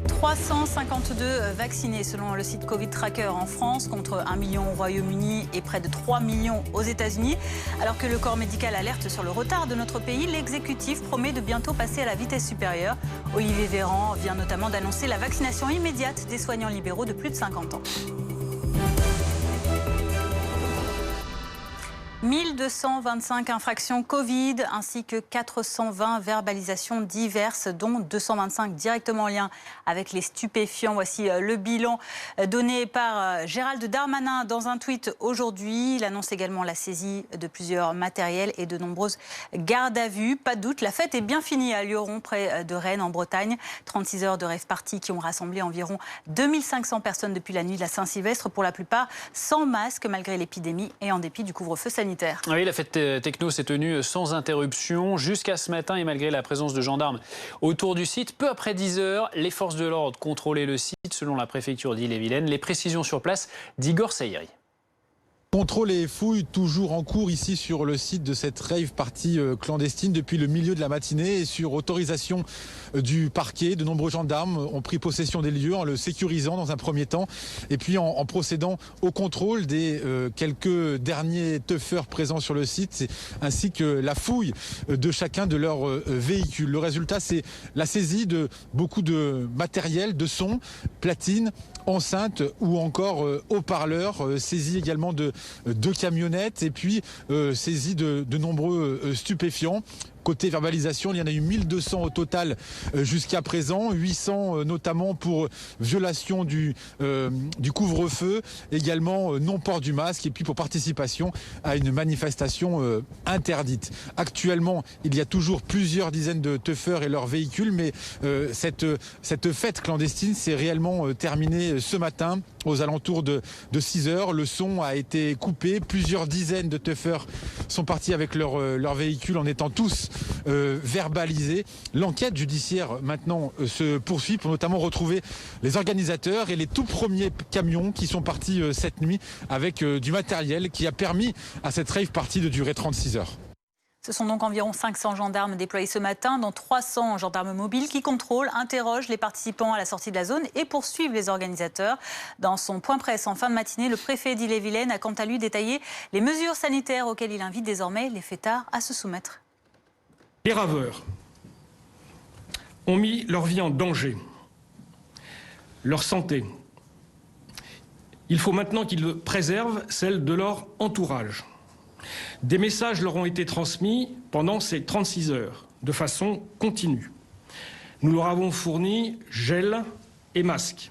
352 vaccinés selon le site Covid Tracker en France, contre 1 million au Royaume-Uni et près de 3 millions aux États-Unis. Alors que le corps médical alerte sur le retard de notre pays, l'exécutif promet de bientôt passer à la vitesse supérieure. Olivier Véran vient notamment d'annoncer la vaccination immédiate des soignants libéraux de plus de 50 ans. 1225 infractions Covid ainsi que 420 verbalisations diverses, dont 225 directement en lien avec les stupéfiants. Voici le bilan donné par Gérald Darmanin dans un tweet aujourd'hui. Il annonce également la saisie de plusieurs matériels et de nombreuses gardes à vue. Pas de doute, la fête est bien finie à Lioron, près de Rennes, en Bretagne. 36 heures de rave party qui ont rassemblé environ 2500 personnes depuis la nuit de la Saint-Sylvestre, pour la plupart sans masque, malgré l'épidémie et en dépit du couvre-feu sanitaire. Oui, la fête techno s'est tenue sans interruption jusqu'à ce matin, et malgré la présence de gendarmes autour du site. Peu après 10 heures, les forces de l'ordre contrôlaient le site selon la préfecture d'Ille-et-Vilaine. Les précisions sur place d'Igor Saïri. Contrôle et fouilles toujours en cours ici sur le site de cette rave party clandestine depuis le milieu de la matinée, et sur autorisation du parquet, de nombreux gendarmes ont pris possession des lieux en le sécurisant dans un premier temps, et puis en procédant au contrôle des quelques derniers teufeurs présents sur le site, ainsi que la fouille de chacun de leurs véhicules. Le résultat, c'est la saisie de beaucoup de matériel, de son, platines, enceintes ou encore haut-parleurs, saisie également de 2 camionnettes, et puis saisie de nombreux stupéfiants. Côté verbalisation, il y en a eu 1200 au total jusqu'à présent, 800 notamment pour violation du couvre-feu, également non-port du masque, et puis pour participation à une manifestation interdite. Actuellement, il y a toujours plusieurs dizaines de teufeurs et leurs véhicules, mais cette fête clandestine s'est réellement terminée ce matin aux alentours de 6 heures. Le son a été coupé, plusieurs dizaines de teufeurs sont partis avec leur véhicule en étant tous verbalisés. L'enquête judiciaire maintenant se poursuit pour notamment retrouver les organisateurs et les tout premiers camions qui sont partis cette nuit avec du matériel qui a permis à cette rave party de durer 36 heures. Ce sont donc environ 500 gendarmes déployés ce matin, dont 300 gendarmes mobiles qui contrôlent, interrogent les participants à la sortie de la zone et poursuivent les organisateurs. Dans son point presse en fin de matinée, le préfet d'Ille-et-Vilaine a quant à lui détaillé les mesures sanitaires auxquelles il invite désormais les fêtards à se soumettre. Les raveurs ont mis leur vie en danger, leur santé. Il faut maintenant qu'ils préservent celle de leur entourage. Des messages leur ont été transmis pendant ces 36 heures, de façon continue. Nous leur avons fourni gel et masques.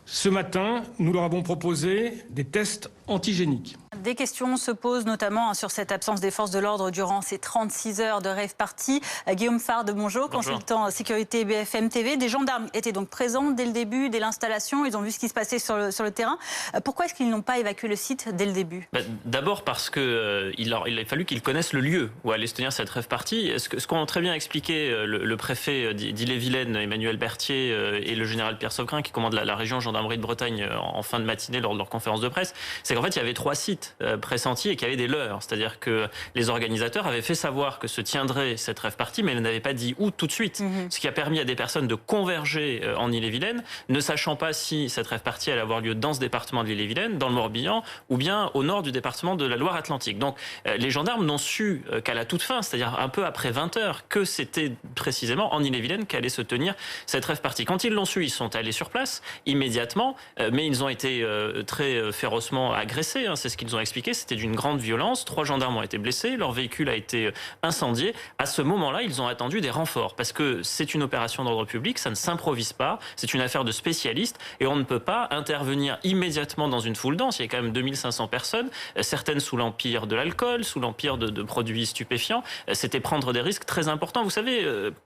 Ce matin, nous leur avons proposé des tests antigéniques. Des questions se posent notamment sur cette absence des forces de l'ordre durant ces 36 heures de rave party. Guillaume Fard de Bonjour, consultant sécurité BFM TV. Des gendarmes étaient donc présents dès le début, dès l'installation. Ils ont vu ce qui se passait sur le terrain. Pourquoi est-ce qu'ils n'ont pas évacué le site dès le début? D'abord parce qu'il a fallu qu'ils connaissent le lieu où allait se tenir cette rave party. Ce qu'ont très bien expliqué le préfet d'Ille-et-Vilaine, Emmanuel Berthier, et le général Pierre Saucrin, qui commande la région gendarmerie de Bretagne en fin de matinée lors de leur conférence de presse, c'est qu'en fait, il y avait 3 sites pressentis et qu'il y avait des leurs. C'est-à-dire que les organisateurs avaient fait savoir que se tiendrait cette rave party, mais ils n'avaient pas dit où tout de suite. Ce qui a permis à des personnes de converger en Ille-et-Vilaine, ne sachant pas si cette rave party allait avoir lieu dans ce département de l'Ille-et-Vilaine, dans le Morbihan, ou bien au nord du département de la Loire-Atlantique. Donc les gendarmes n'ont su qu'à la toute fin, c'est-à-dire un peu après 20 heures, que c'était précisément en Ille-et-Vilaine qu'allait se tenir cette rave party. Quand ils l'ont su, ils sont allés sur place immédiatement, mais ils ont été très férocement agressés, c'est ce qu'ils ont expliqué, c'était d'une grande violence. 3 gendarmes ont été blessés, leur véhicule a été incendié. À ce moment-là, ils ont attendu des renforts parce que c'est une opération d'ordre public, ça ne s'improvise pas, c'est une affaire de spécialistes et on ne peut pas intervenir immédiatement dans une foule dense. Il y a quand même 2500 personnes, certaines sous l'empire de l'alcool, sous l'empire de produits stupéfiants. C'était prendre des risques très importants. Vous savez,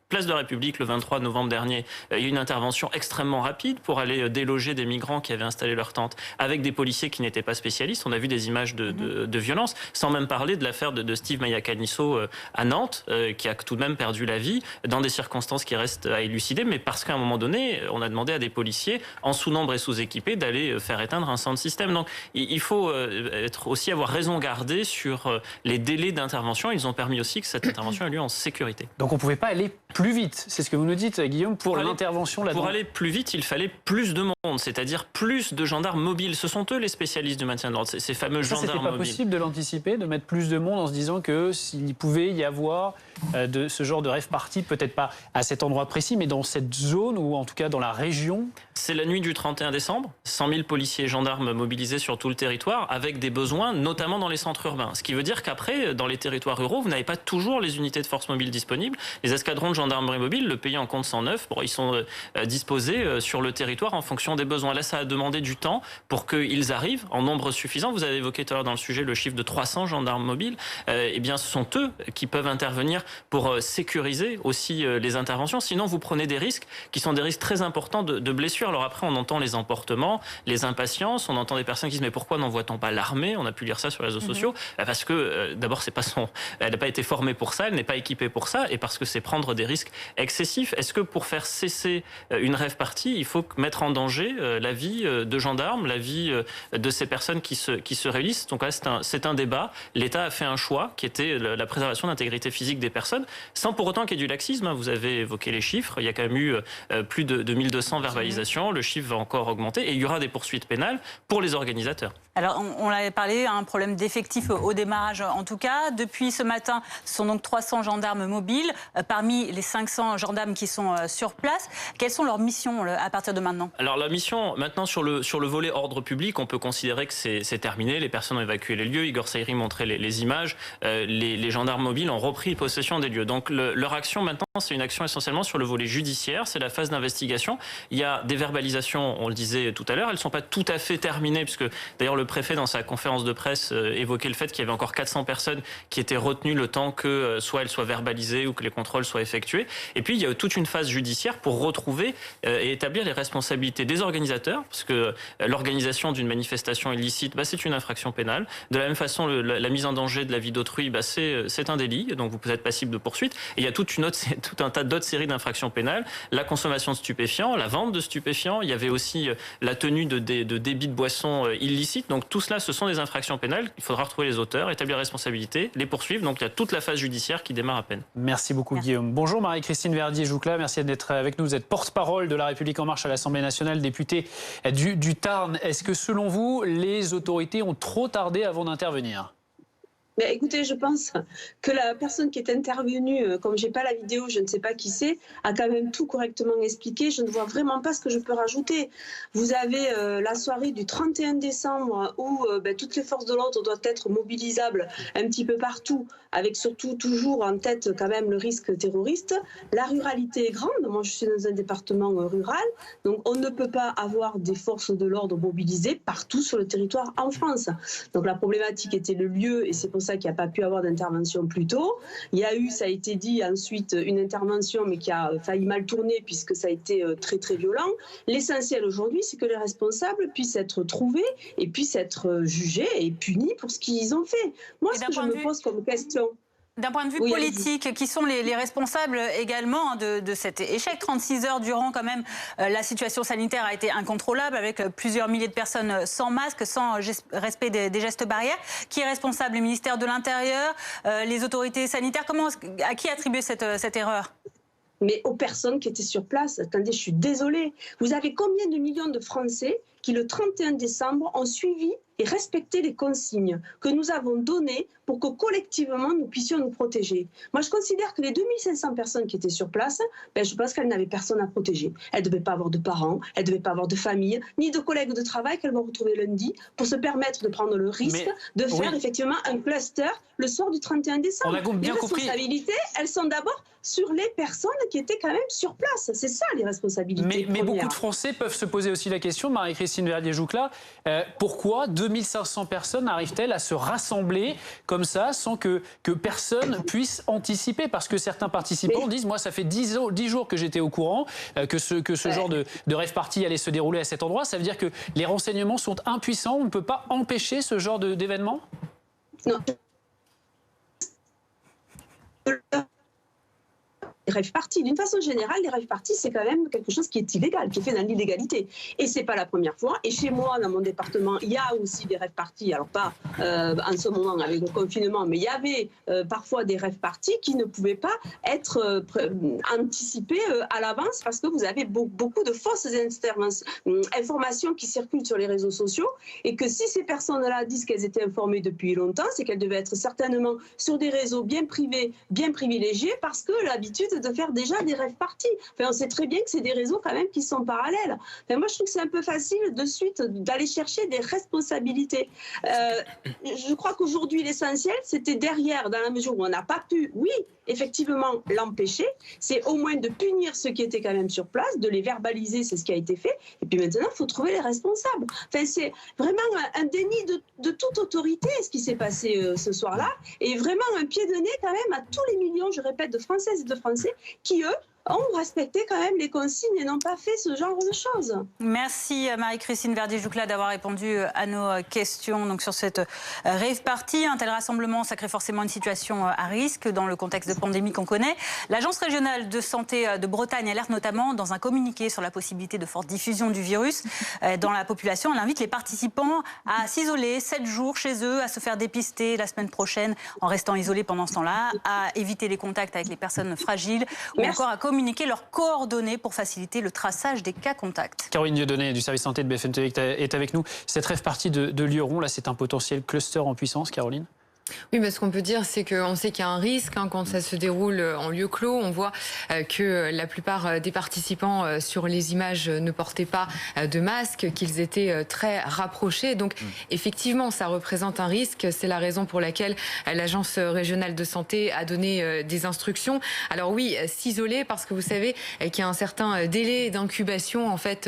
place de la République, le 23 novembre dernier, il y a eu une intervention extrêmement rapide pour aller déloger des migrants qui avaient installé leur tente avec des policiers qui n'étaient pas spécialistes. On a vu des images de violence, sans même parler de l'affaire de Steve Mayacanisso à Nantes, qui a tout de même perdu la vie dans des circonstances qui restent à élucider, mais parce qu'à un moment donné, on a demandé à des policiers en sous-nombre et sous-équipés d'aller faire éteindre un sound system. Donc il faut aussi avoir raison garder sur les délais d'intervention. Ils ont permis aussi que cette intervention ait lieu en sécurité. Donc on ne pouvait pas aller plus vite, c'est ce que vous nous dites, Guillaume, pour l'intervention là-dedans. Pour aller plus vite, il fallait plus de monde, c'est-à-dire plus de gendarmes mobiles. Ce sont eux les spécialistes du maintien de l'ordre, ces fameux gendarmes mobiles. C'était pas possible de l'anticiper, de mettre plus de monde en se disant que s'il pouvait y avoir de ce genre de rave party, peut-être pas à cet endroit précis, mais dans cette zone ou en tout cas dans la région. C'est la nuit du 31 décembre, 100 000 policiers et gendarmes mobilisés sur tout le territoire avec des besoins, notamment dans les centres urbains. Ce qui veut dire qu'après, dans les territoires ruraux, vous n'avez pas toujours les unités de force mobile disponibles. Les escadrons de gendarmerie mobile, le pays en compte 109, ils sont disposés sur le territoire en fonction des besoins. Là, ça a demandé du temps pour qu'ils arrivent en nombre suffisant. Vous avez évoqué tout à l'heure dans le sujet le chiffre de 300 gendarmes mobiles. Eh bien, ce sont eux qui peuvent intervenir pour sécuriser aussi les interventions. Sinon, vous prenez des risques qui sont des risques très importants de blessures. Alors après, on entend les emportements, les impatiences, on entend des personnes qui disent mais pourquoi n'envoie-t-on pas l'armée? On a pu lire ça sur les réseaux sociaux. Parce que d'abord, c'est pas elle n'a pas été formée pour ça, elle n'est pas équipée pour ça, et parce que c'est prendre des risques excessifs. Est-ce que pour faire cesser une rave party, il faut mettre en danger la vie de gendarmes, la vie de ces personnes qui se réunissent? Donc là, c'est un débat. L'État a fait un choix qui était la préservation de l'intégrité physique des personnes, sans pour autant qu'il y ait du laxisme. Vous avez évoqué les chiffres. Il y a quand même eu plus de 1200 verbalisations. Le chiffre va encore augmenter et il y aura des poursuites pénales pour les organisateurs. Alors, on l'avait parlé, un problème d'effectifs au démarrage en tout cas. Depuis ce matin, ce sont donc 300 gendarmes mobiles, parmi les 500 gendarmes qui sont sur place. Quelles sont leurs missions à partir de maintenant? Alors la mission, maintenant sur le volet ordre public, on peut considérer que c'est terminé. Les personnes ont évacué les lieux. Igor Sayri montrait les images. Les gendarmes mobiles ont repris possession des lieux. Donc leur action maintenant, c'est une action essentiellement sur le volet judiciaire. C'est la phase d'investigation. Il y a des verbalisations, on le disait tout à l'heure. Elles ne sont pas tout à fait terminées, puisque d'ailleurs le préfet, dans sa conférence de presse, évoquait le fait qu'il y avait encore 400 personnes qui étaient retenues le temps que soit elles soient verbalisées ou que les contrôles soient effectués. Et puis, il y a toute une phase judiciaire pour retrouver et établir les responsabilités des organisateurs, parce que l'organisation d'une manifestation illicite, c'est une infraction pénale. De la même façon, la mise en danger de la vie d'autrui, c'est un délit, donc vous pouvez être passible de poursuite. Et il y a tout un tas d'autres séries d'infractions pénales. La consommation de stupéfiants, la vente de stupéfiants, il y avait aussi la tenue de débits de boissons illicites. Donc tout cela, ce sont des infractions pénales. Il faudra retrouver les auteurs, établir la responsabilité, les poursuivre. Donc il y a toute la phase judiciaire qui démarre à peine. Merci beaucoup Guillaume. Bonjour Marie-Christine Verdier-Joucla, merci d'être avec nous. Vous êtes porte-parole de La République En Marche à l'Assemblée nationale, députée du Tarn. Est-ce que selon vous, les autorités ont trop tardé avant d'intervenir ? Mais écoutez, je pense que la personne qui est intervenue, comme j'ai pas la vidéo, je ne sais pas qui c'est, a quand même tout correctement expliqué. Je ne vois vraiment pas ce que je peux rajouter. Vous avez la soirée du 31 décembre où toutes les forces de l'ordre doivent être mobilisables un petit peu partout, avec surtout toujours en tête quand même le risque terroriste. La ruralité est grande. Moi, je suis dans un département rural, donc on ne peut pas avoir des forces de l'ordre mobilisées partout sur le territoire en France. Donc la problématique était le lieu, et c'est pour ça qu'il n'y a pas pu avoir d'intervention plus tôt. Il y a eu, ça a été dit ensuite, une intervention mais qui a failli mal tourner puisque ça a été très très violent. L'essentiel aujourd'hui, c'est que les responsables puissent être trouvés et puissent être jugés et punis pour ce qu'ils ont fait. Moi, ce que je me pose comme question... D'un point de vue politique, qui sont les responsables également de cet échec? 36 heures durant quand même, la situation sanitaire a été incontrôlable avec plusieurs milliers de personnes sans masque, sans respect des gestes barrières. Qui est responsable? Le ministère de l'Intérieur, les autorités sanitaires? À qui attribuer cette erreur? Mais aux personnes qui étaient sur place. Attendez, je suis désolée. Vous avez combien de millions de Français qui, le 31 décembre, ont suivi et respecté les consignes que nous avons données pour que collectivement nous puissions nous protéger? Moi, je considère que les 2500 personnes qui étaient sur place, je pense qu'elles n'avaient personne à protéger. Elles ne devaient pas avoir de parents, elles ne devaient pas avoir de famille, ni de collègues de travail qu'elles vont retrouver lundi pour se permettre de prendre le risque de faire effectivement un cluster le soir du 31 décembre. On a bien les compris. responsabilités, elles sont d'abord sur les personnes qui étaient quand même sur place. C'est ça les responsabilités. Mais beaucoup de Français peuvent se poser aussi la question, Marie-Christine Verdier-Jouclas, pourquoi 2500 personnes arrivent-elles à se rassembler comme ça sans que personne puisse anticiper? Parce que certains participants disent, moi ça fait 10 jours que j'étais au courant que ce genre de rave party allait se dérouler à cet endroit. Ça veut dire que les renseignements sont impuissants, on ne peut pas empêcher ce genre d'événement? Non. Les rave parties, d'une façon générale, les rave parties, c'est quand même quelque chose qui est illégal, qui est fait dans l'illégalité. Et c'est pas la première fois. Et chez moi, dans mon département, il y a aussi des rave parties. Alors pas en ce moment avec le confinement, mais il y avait parfois des rave parties qui ne pouvaient pas être anticipées à l'avance parce que vous avez beaucoup de fausses informations qui circulent sur les réseaux sociaux et que si ces personnes-là disent qu'elles étaient informées depuis longtemps, c'est qu'elles devaient être certainement sur des réseaux bien privés, bien privilégiés, parce que l'habitude de faire déjà des rave parties. Enfin, on sait très bien que c'est des réseaux quand même qui sont parallèles. Enfin, moi, je trouve que c'est un peu facile de suite d'aller chercher des responsabilités. Je crois qu'aujourd'hui, l'essentiel, c'était derrière, dans la mesure où on n'a pas pu, oui, effectivement, l'empêcher, c'est au moins de punir ceux qui étaient quand même sur place, de les verbaliser, c'est ce qui a été fait. Et puis maintenant, il faut trouver les responsables. Enfin, c'est vraiment un déni de toute autorité, ce qui s'est passé ce soir-là, et vraiment un pied de nez quand même à tous les millions, je répète, de Françaises et de Français qui, eux, ont respecté quand même les consignes et n'ont pas fait ce genre de choses. Merci Marie-Christine Verdier-Jouclas d'avoir répondu à nos questions donc, sur cette rave party. Un tel rassemblement, ça crée forcément une situation à risque dans le contexte de pandémie qu'on connaît. L'Agence régionale de santé de Bretagne alerte notamment dans un communiqué sur la possibilité de forte diffusion du virus dans la population. Elle invite les participants à s'isoler 7 jours chez eux, à se faire dépister la semaine prochaine en restant isolés pendant ce temps-là, à éviter les contacts avec les personnes fragiles ou encore à communiquer leurs coordonnées pour faciliter le traçage des cas contacts. Caroline Dieudonné du service santé de BFM TV est avec nous. Cette rave party de Lioron, là, c'est un potentiel cluster en puissance, Caroline? Oui, mais ce qu'on peut dire, c'est qu'on sait qu'il y a un risque quand ça se déroule en lieu clos. On voit que la plupart des participants sur les images ne portaient pas de masque, qu'ils étaient très rapprochés. Donc, effectivement, ça représente un risque. C'est la raison pour laquelle l'Agence régionale de santé a donné des instructions. Alors oui, s'isoler, parce que vous savez qu'il y a un certain délai d'incubation, en fait,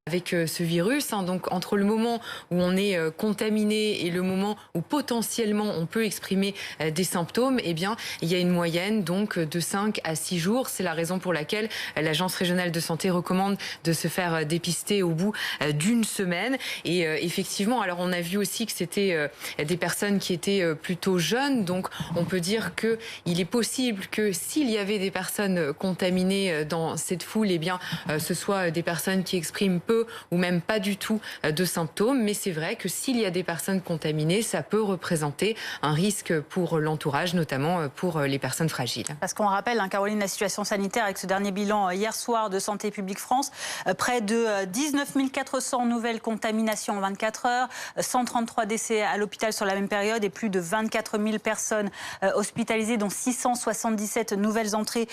avec ce virus. Donc, entre le moment où on est contaminé et le moment où potentiellement on peut exprimer des symptômes, eh bien, il y a une moyenne donc de 5 à 6 jours. C'est la raison pour laquelle l'Agence régionale de santé recommande de se faire dépister au bout d'une semaine. Et effectivement, alors on a vu aussi que c'était des personnes qui étaient plutôt jeunes, donc on peut dire qu'il est possible que s'il y avait des personnes contaminées dans cette foule, eh bien, ce soit des personnes qui expriment peu ou même pas du tout de symptômes. Mais c'est vrai que s'il y a des personnes contaminées, ça peut représenter un un risque pour l'entourage, notamment pour les personnes fragiles. Parce qu'on rappelle, Caroline, la situation sanitaire avec ce dernier bilan hier soir de Santé publique France, près de 19 400 nouvelles contaminations en 24 heures, 133 décès à l'hôpital sur la même période et plus de 24 000 personnes hospitalisées, dont 677 nouvelles entrées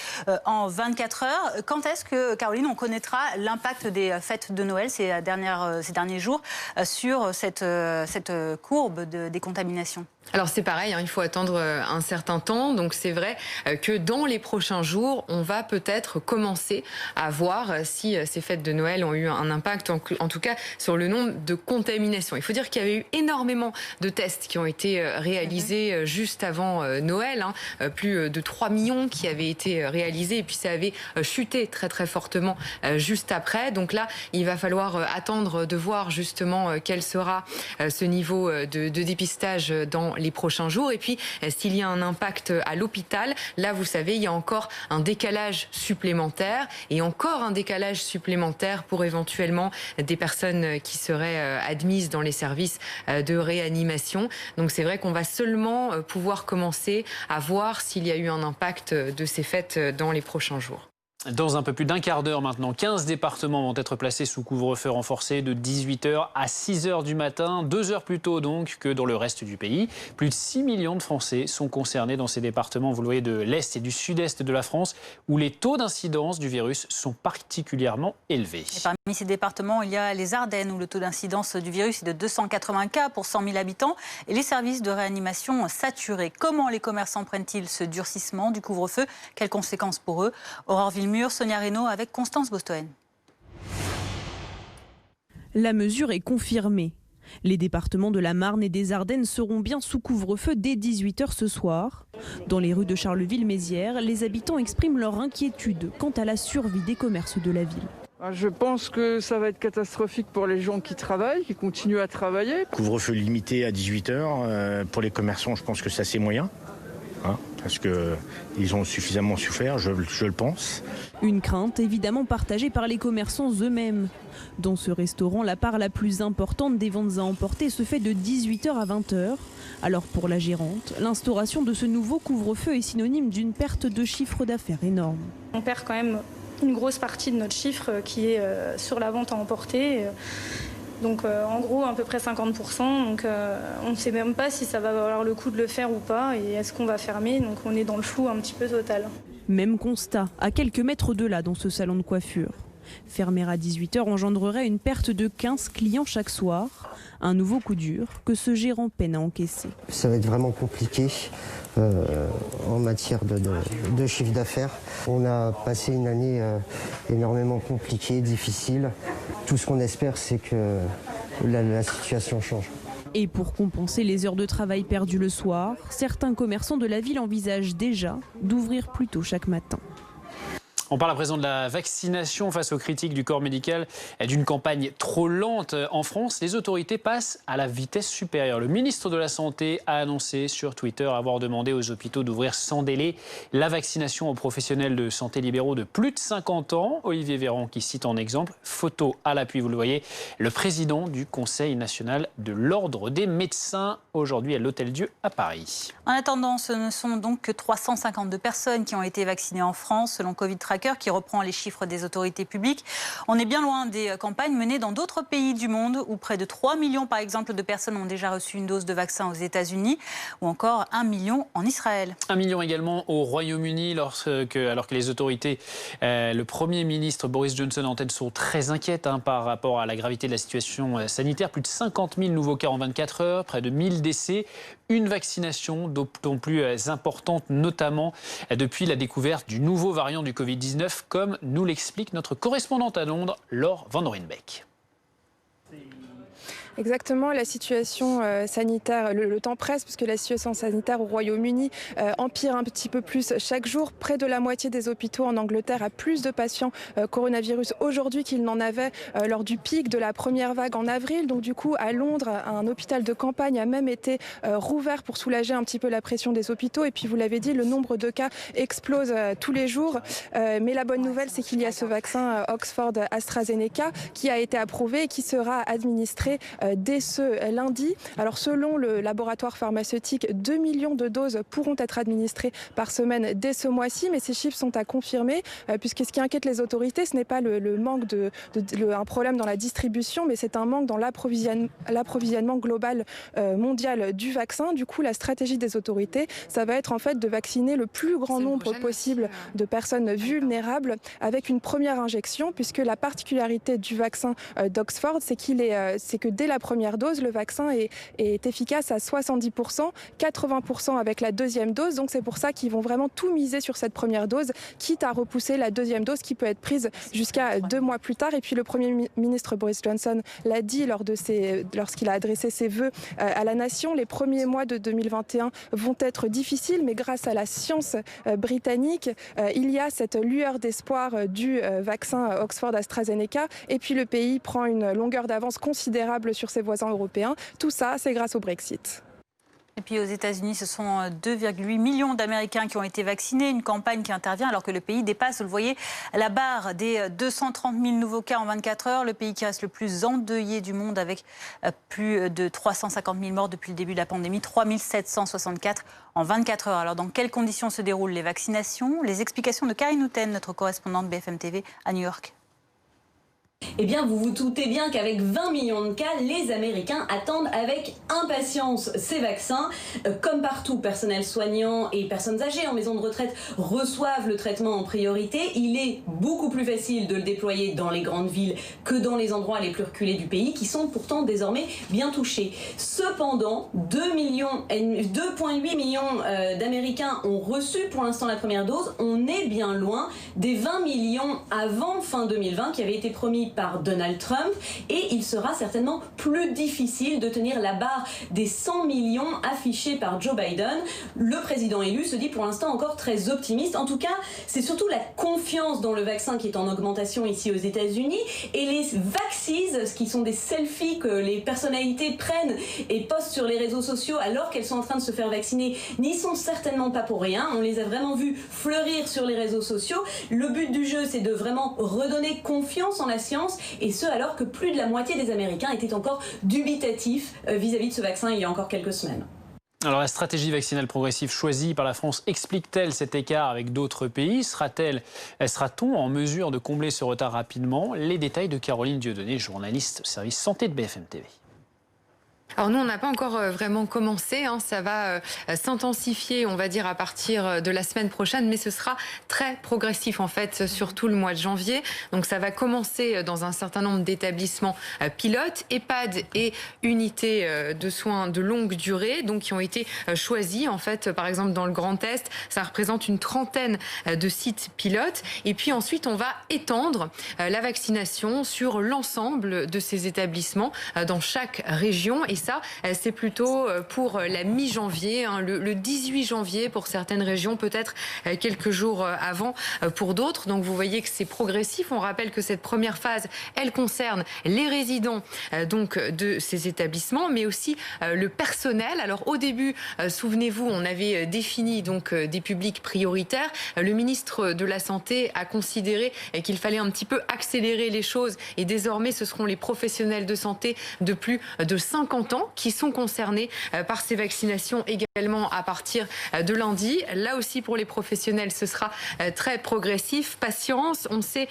en 24 heures. Quand est-ce que, Caroline, on connaîtra l'impact des fêtes de Noël ces derniers jours sur cette courbe des contaminations ? Alors c'est pareil, il faut attendre un certain temps. Donc c'est vrai que dans les prochains jours, on va peut-être commencer à voir si ces fêtes de Noël ont eu un impact, en tout cas sur le nombre de contaminations. Il faut dire qu'il y avait eu énormément de tests qui ont été réalisés juste avant Noël, plus de 3 millions qui avaient été réalisés, et puis ça avait chuté très très fortement juste après. Donc là, il va falloir attendre de voir justement quel sera ce niveau de dépistage dans les prochains jours. Et puis, s'il y a un impact à l'hôpital, là, vous savez, il y a encore un décalage supplémentaire et encore un décalage supplémentaire pour éventuellement des personnes qui seraient admises dans les services de réanimation. Donc, c'est vrai qu'on va seulement pouvoir commencer à voir s'il y a eu un impact de ces fêtes dans les prochains jours. Dans un peu plus d'un quart d'heure maintenant, 15 départements vont être placés sous couvre-feu renforcé de 18h à 6h du matin, 2 heures plus tôt donc que dans le reste du pays. Plus de 6 millions de Français sont concernés dans ces départements, vous le voyez, de l'Est et du Sud-Est de la France, où les taux d'incidence du virus sont particulièrement élevés. Et parmi ces départements, il y a les Ardennes, où le taux d'incidence du virus est de 280 cas pour 100 000 habitants, et les services de réanimation saturés. Comment les commerçants prennent-ils ce durcissement du couvre-feu? Quelles conséquences pour eux? Aurore Villemur, Sonia Reynaud avec Constance Bostoen. La mesure est confirmée. Les départements de la Marne et des Ardennes seront bien sous couvre-feu dès 18h ce soir. Dans les rues de Charleville-Mézières, les habitants expriment leur inquiétude quant à la survie des commerces de la ville. Je pense que ça va être catastrophique pour les gens qui travaillent, qui continuent à travailler. Couvre-feu limité à 18h, pour les commerçants, je pense que c'est assez moyen. Parce qu'ils ont suffisamment souffert, je le pense. Une crainte évidemment partagée par les commerçants eux-mêmes. Dans ce restaurant, la part la plus importante des ventes à emporter se fait de 18h à 20h. Alors pour la gérante, l'instauration de ce nouveau couvre-feu est synonyme d'une perte de chiffre d'affaires énorme. On perd quand même une grosse partie de notre chiffre qui est sur la vente à emporter. Donc en gros à peu près 50%, donc on ne sait même pas si ça va valoir le coup de le faire ou pas et est-ce qu'on va fermer, donc on est dans le flou un petit peu total. Même constat, à quelques mètres de là dans ce salon de coiffure. Fermer à 18h engendrerait une perte de 15 clients chaque soir, un nouveau coup dur que ce gérant peine à encaisser. Ça va être vraiment compliqué en matière de chiffre d'affaires. On a passé une année énormément compliquée, difficile. Tout ce qu'on espère, c'est que la situation change. Et pour compenser les heures de travail perdues le soir, certains commerçants de la ville envisagent déjà d'ouvrir plus tôt chaque matin. On parle à présent de la vaccination face aux critiques du corps médical et d'une campagne trop lente en France. Les autorités passent à la vitesse supérieure. Le ministre de la Santé a annoncé sur Twitter avoir demandé aux hôpitaux d'ouvrir sans délai la vaccination aux professionnels de santé libéraux de plus de 50 ans. Olivier Véran qui cite en exemple, photo à l'appui, vous le voyez, le président du Conseil national de l'Ordre des médecins aujourd'hui à l'Hôtel-Dieu à Paris. En attendant, ce ne sont donc que 352 personnes qui ont été vaccinées en France selon Covid Tracker, qui reprend les chiffres des autorités publiques. On est bien loin des campagnes menées dans d'autres pays du monde où près de 3 millions par exemple de personnes ont déjà reçu une dose de vaccin aux États-Unis ou encore 1 million en Israël. 1 million également au Royaume-Uni alors que les autorités, le Premier ministre Boris Johnson en tête sont très inquiètes par rapport à la gravité de la situation sanitaire. Plus de 50 000 nouveaux cas en 24 heures, près de 1000 décès. Une vaccination d'autant plus importante, notamment depuis la découverte du nouveau variant du Covid-19, comme nous l'explique notre correspondante à Londres, Laure Van Rooyenbeek. Exactement, la situation sanitaire, le temps presse puisque la situation sanitaire au Royaume-Uni empire un petit peu plus chaque jour. Près de la moitié des hôpitaux en Angleterre a plus de patients coronavirus aujourd'hui qu'il n'en avait lors du pic de la première vague en avril. Donc du coup, à Londres, un hôpital de campagne a même été rouvert pour soulager un petit peu la pression des hôpitaux. Et puis vous l'avez dit, le nombre de cas explose tous les jours. Mais la bonne nouvelle, c'est qu'il y a ce vaccin Oxford AstraZeneca qui a été approuvé et qui sera administré dès ce lundi. Alors selon le laboratoire pharmaceutique, 2 millions de doses pourront être administrées par semaine dès ce mois-ci, mais ces chiffres sont à confirmer, puisque ce qui inquiète les autorités, ce n'est pas le manque un problème dans la distribution, mais c'est un manque dans l'approvisionnement global mondial du vaccin. Du coup, la stratégie des autorités, ça va être en fait de vacciner le plus grand nombre possible de personnes vulnérables avec une première injection, puisque la particularité du vaccin d'Oxford, c'est que dès la première dose, le vaccin est efficace à 70%, 80% avec la deuxième dose. Donc c'est pour ça qu'ils vont vraiment tout miser sur cette première dose, quitte à repousser la deuxième dose qui peut être prise jusqu'à 2 mois plus tard. Et puis le Premier ministre Boris Johnson l'a dit lorsqu'il a adressé ses vœux à la nation, les premiers mois de 2021 vont être difficiles, mais grâce à la science britannique, il y a cette lueur d'espoir du vaccin Oxford-AstraZeneca, et puis le pays prend une longueur d'avance considérable sur ses voisins européens. Tout ça, c'est grâce au Brexit. Et puis aux États-Unis, ce sont 2,8 millions d'Américains qui ont été vaccinés. Une campagne qui intervient alors que le pays dépasse, vous le voyez, la barre des 230 000 nouveaux cas en 24 heures. Le pays qui reste le plus endeuillé du monde avec plus de 350 000 morts depuis le début de la pandémie, 3 764 en 24 heures. Alors dans quelles conditions se déroulent les vaccinations? Les explications de Karine Houten, notre correspondante BFM TV à New York. Eh bien, vous vous doutez bien qu'avec 20 millions de cas, les Américains attendent avec impatience ces vaccins. Comme partout, personnel soignant et personnes âgées en maison de retraite reçoivent le traitement en priorité. Il est beaucoup plus facile de le déployer dans les grandes villes que dans les endroits les plus reculés du pays, qui sont pourtant désormais bien touchés. Cependant, 2,8 millions d'Américains ont reçu pour l'instant la première dose. On est bien loin des 20 millions avant fin 2020 qui avaient été promis par Donald Trump, et il sera certainement plus difficile de tenir la barre des 100 millions affichés par Joe Biden. Le président élu se dit pour l'instant encore très optimiste. En tout cas, c'est surtout la confiance dans le vaccin qui est en augmentation ici aux États-Unis, et les vaxes, ce qui sont des selfies que les personnalités prennent et postent sur les réseaux sociaux alors qu'elles sont en train de se faire vacciner, n'y sont certainement pas pour rien. On les a vraiment vues fleurir sur les réseaux sociaux. Le but du jeu, c'est de vraiment redonner confiance en la science, et ce alors que plus de la moitié des Américains étaient encore dubitatifs vis-à-vis de ce vaccin il y a encore quelques semaines. Alors la stratégie vaccinale progressive choisie par la France explique-t-elle cet écart avec d'autres pays? Sera-t-on en mesure de combler ce retard rapidement? Les détails de Caroline Dieudonné, journaliste au service santé de BFM TV. Alors nous, on n'a pas encore vraiment commencé, ça va s'intensifier, on va dire, à partir de la semaine prochaine, mais ce sera très progressif en fait, sur tout le mois de janvier. Donc ça va commencer dans un certain nombre d'établissements pilotes, EHPAD et unités de soins de longue durée, donc qui ont été choisis en fait, par exemple dans le Grand Est, ça représente une trentaine de sites pilotes. Et puis ensuite, on va étendre la vaccination sur l'ensemble de ces établissements dans chaque région. Et ça, c'est plutôt pour la mi-janvier, le 18 janvier pour certaines régions, peut-être quelques jours avant pour d'autres. Donc vous voyez que c'est progressif. On rappelle que cette première phase, elle concerne les résidents donc de ces établissements, mais aussi le personnel. Alors au début, souvenez-vous, on avait défini donc des publics prioritaires. Le ministre de la Santé a considéré qu'il fallait un petit peu accélérer les choses, et désormais ce seront les professionnels de santé de plus de 50 ans qui sont concernés par ces vaccinations également à partir de lundi. Là aussi, pour les professionnels, ce sera très progressif. Patience, on sait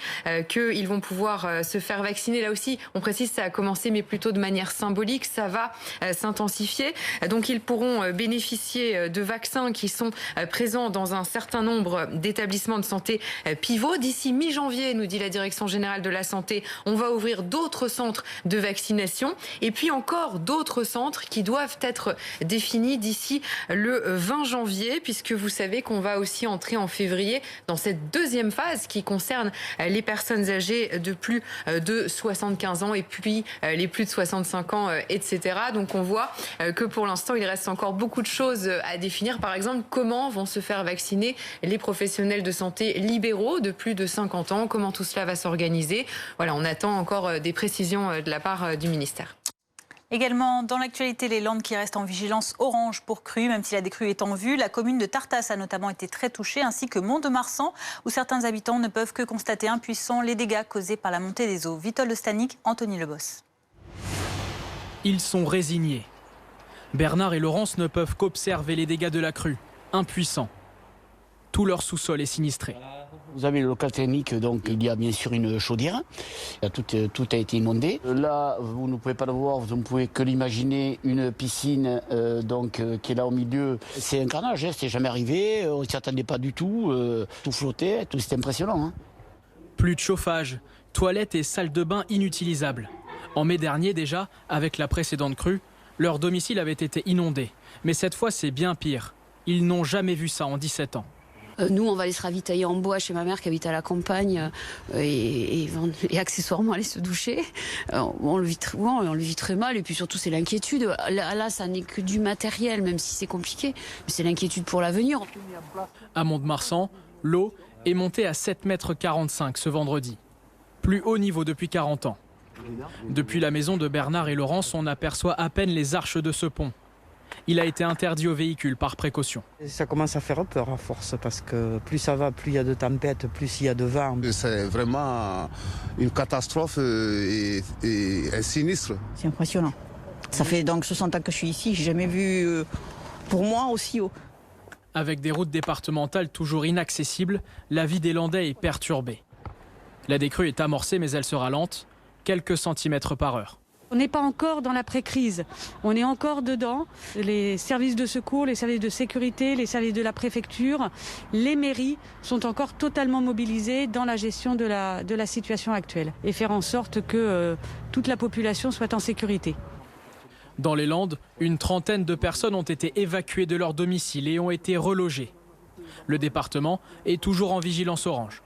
qu'ils vont pouvoir se faire vacciner. Là aussi, on précise, ça a commencé, mais plutôt de manière symbolique. Ça va s'intensifier. Donc, ils pourront bénéficier de vaccins qui sont présents dans un certain nombre d'établissements de santé pivots. D'ici mi-janvier, nous dit la Direction générale de la santé, on va ouvrir d'autres centres de vaccination, et puis encore d'autres centres qui doivent être définis d'ici le 20 janvier, puisque vous savez qu'on va aussi entrer en février dans cette deuxième phase qui concerne les personnes âgées de plus de 75 ans et puis les plus de 65 ans, etc. Donc on voit que pour l'instant, il reste encore beaucoup de choses à définir. Par exemple, comment vont se faire vacciner les professionnels de santé libéraux de plus de 50 ans, comment tout cela va s'organiser. Voilà, on attend encore des précisions de la part du ministère. Également dans l'actualité, les Landes qui restent en vigilance orange pour crues, même si la décrue est en vue. La commune de Tartas a notamment été très touchée, ainsi que Mont-de-Marsan, où certains habitants ne peuvent que constater impuissants les dégâts causés par la montée des eaux. Vitol de Stanik, Anthony Lebos. Ils sont résignés. Bernard et Laurence ne peuvent qu'observer les dégâts de la crue, impuissants. Tout leur sous-sol est sinistré. Vous avez le local technique, donc il y a bien sûr une chaudière. Tout a été inondé. Là, vous ne pouvez pas le voir, vous ne pouvez que l'imaginer, une piscine qui est là au milieu. C'est un carnage, hein, c'est jamais arrivé, on ne s'y attendait pas du tout. Tout flottait, c'était impressionnant. Hein. Plus de chauffage, toilettes et salles de bain inutilisables. En mai dernier déjà, avec la précédente crue, leur domicile avait été inondé. Mais cette fois, c'est bien pire. Ils n'ont jamais vu ça en 17 ans. Nous, on va aller se ravitailler en bois chez ma mère qui habite à la campagne et accessoirement aller se doucher. On le vit très mal et puis surtout c'est l'inquiétude. Là, ça n'est que du matériel, même si c'est compliqué. Mais c'est l'inquiétude pour l'avenir. À Mont-de-Marsan, l'eau est montée à 7,45 m ce vendredi. Plus haut niveau depuis 40 ans. Depuis la maison de Bernard et Laurence, on aperçoit à peine les arches de ce pont. Il a été interdit aux véhicules par précaution. Ça commence à faire peur à force parce que plus ça va, plus il y a de tempêtes, plus il y a de vent. C'est vraiment une catastrophe et un sinistre. C'est impressionnant. Ça fait donc 60 ans que je suis ici, j'ai jamais vu pour moi aussi haut. Avec des routes départementales toujours inaccessibles, la vie des Landais est perturbée. La décrue est amorcée mais elle sera lente, quelques centimètres par heure. On n'est pas encore dans l'après-crise, on est encore dedans. Les services de secours, les services de sécurité, les services de la préfecture, les mairies sont encore totalement mobilisés dans la gestion de la situation actuelle et faire en sorte que toute la population soit en sécurité. Dans les Landes, une trentaine de personnes ont été évacuées de leur domicile et ont été relogées. Le département est toujours en vigilance orange.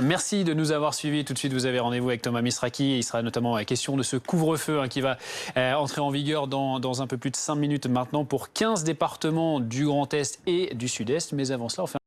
Merci de nous avoir suivis. Tout de suite, vous avez rendez-vous avec Thomas Misraki. Il sera notamment question de ce couvre-feu qui va entrer en vigueur dans un peu plus de 5 minutes maintenant pour 15 départements du Grand Est et du Sud-Est. Mais avant cela, on fait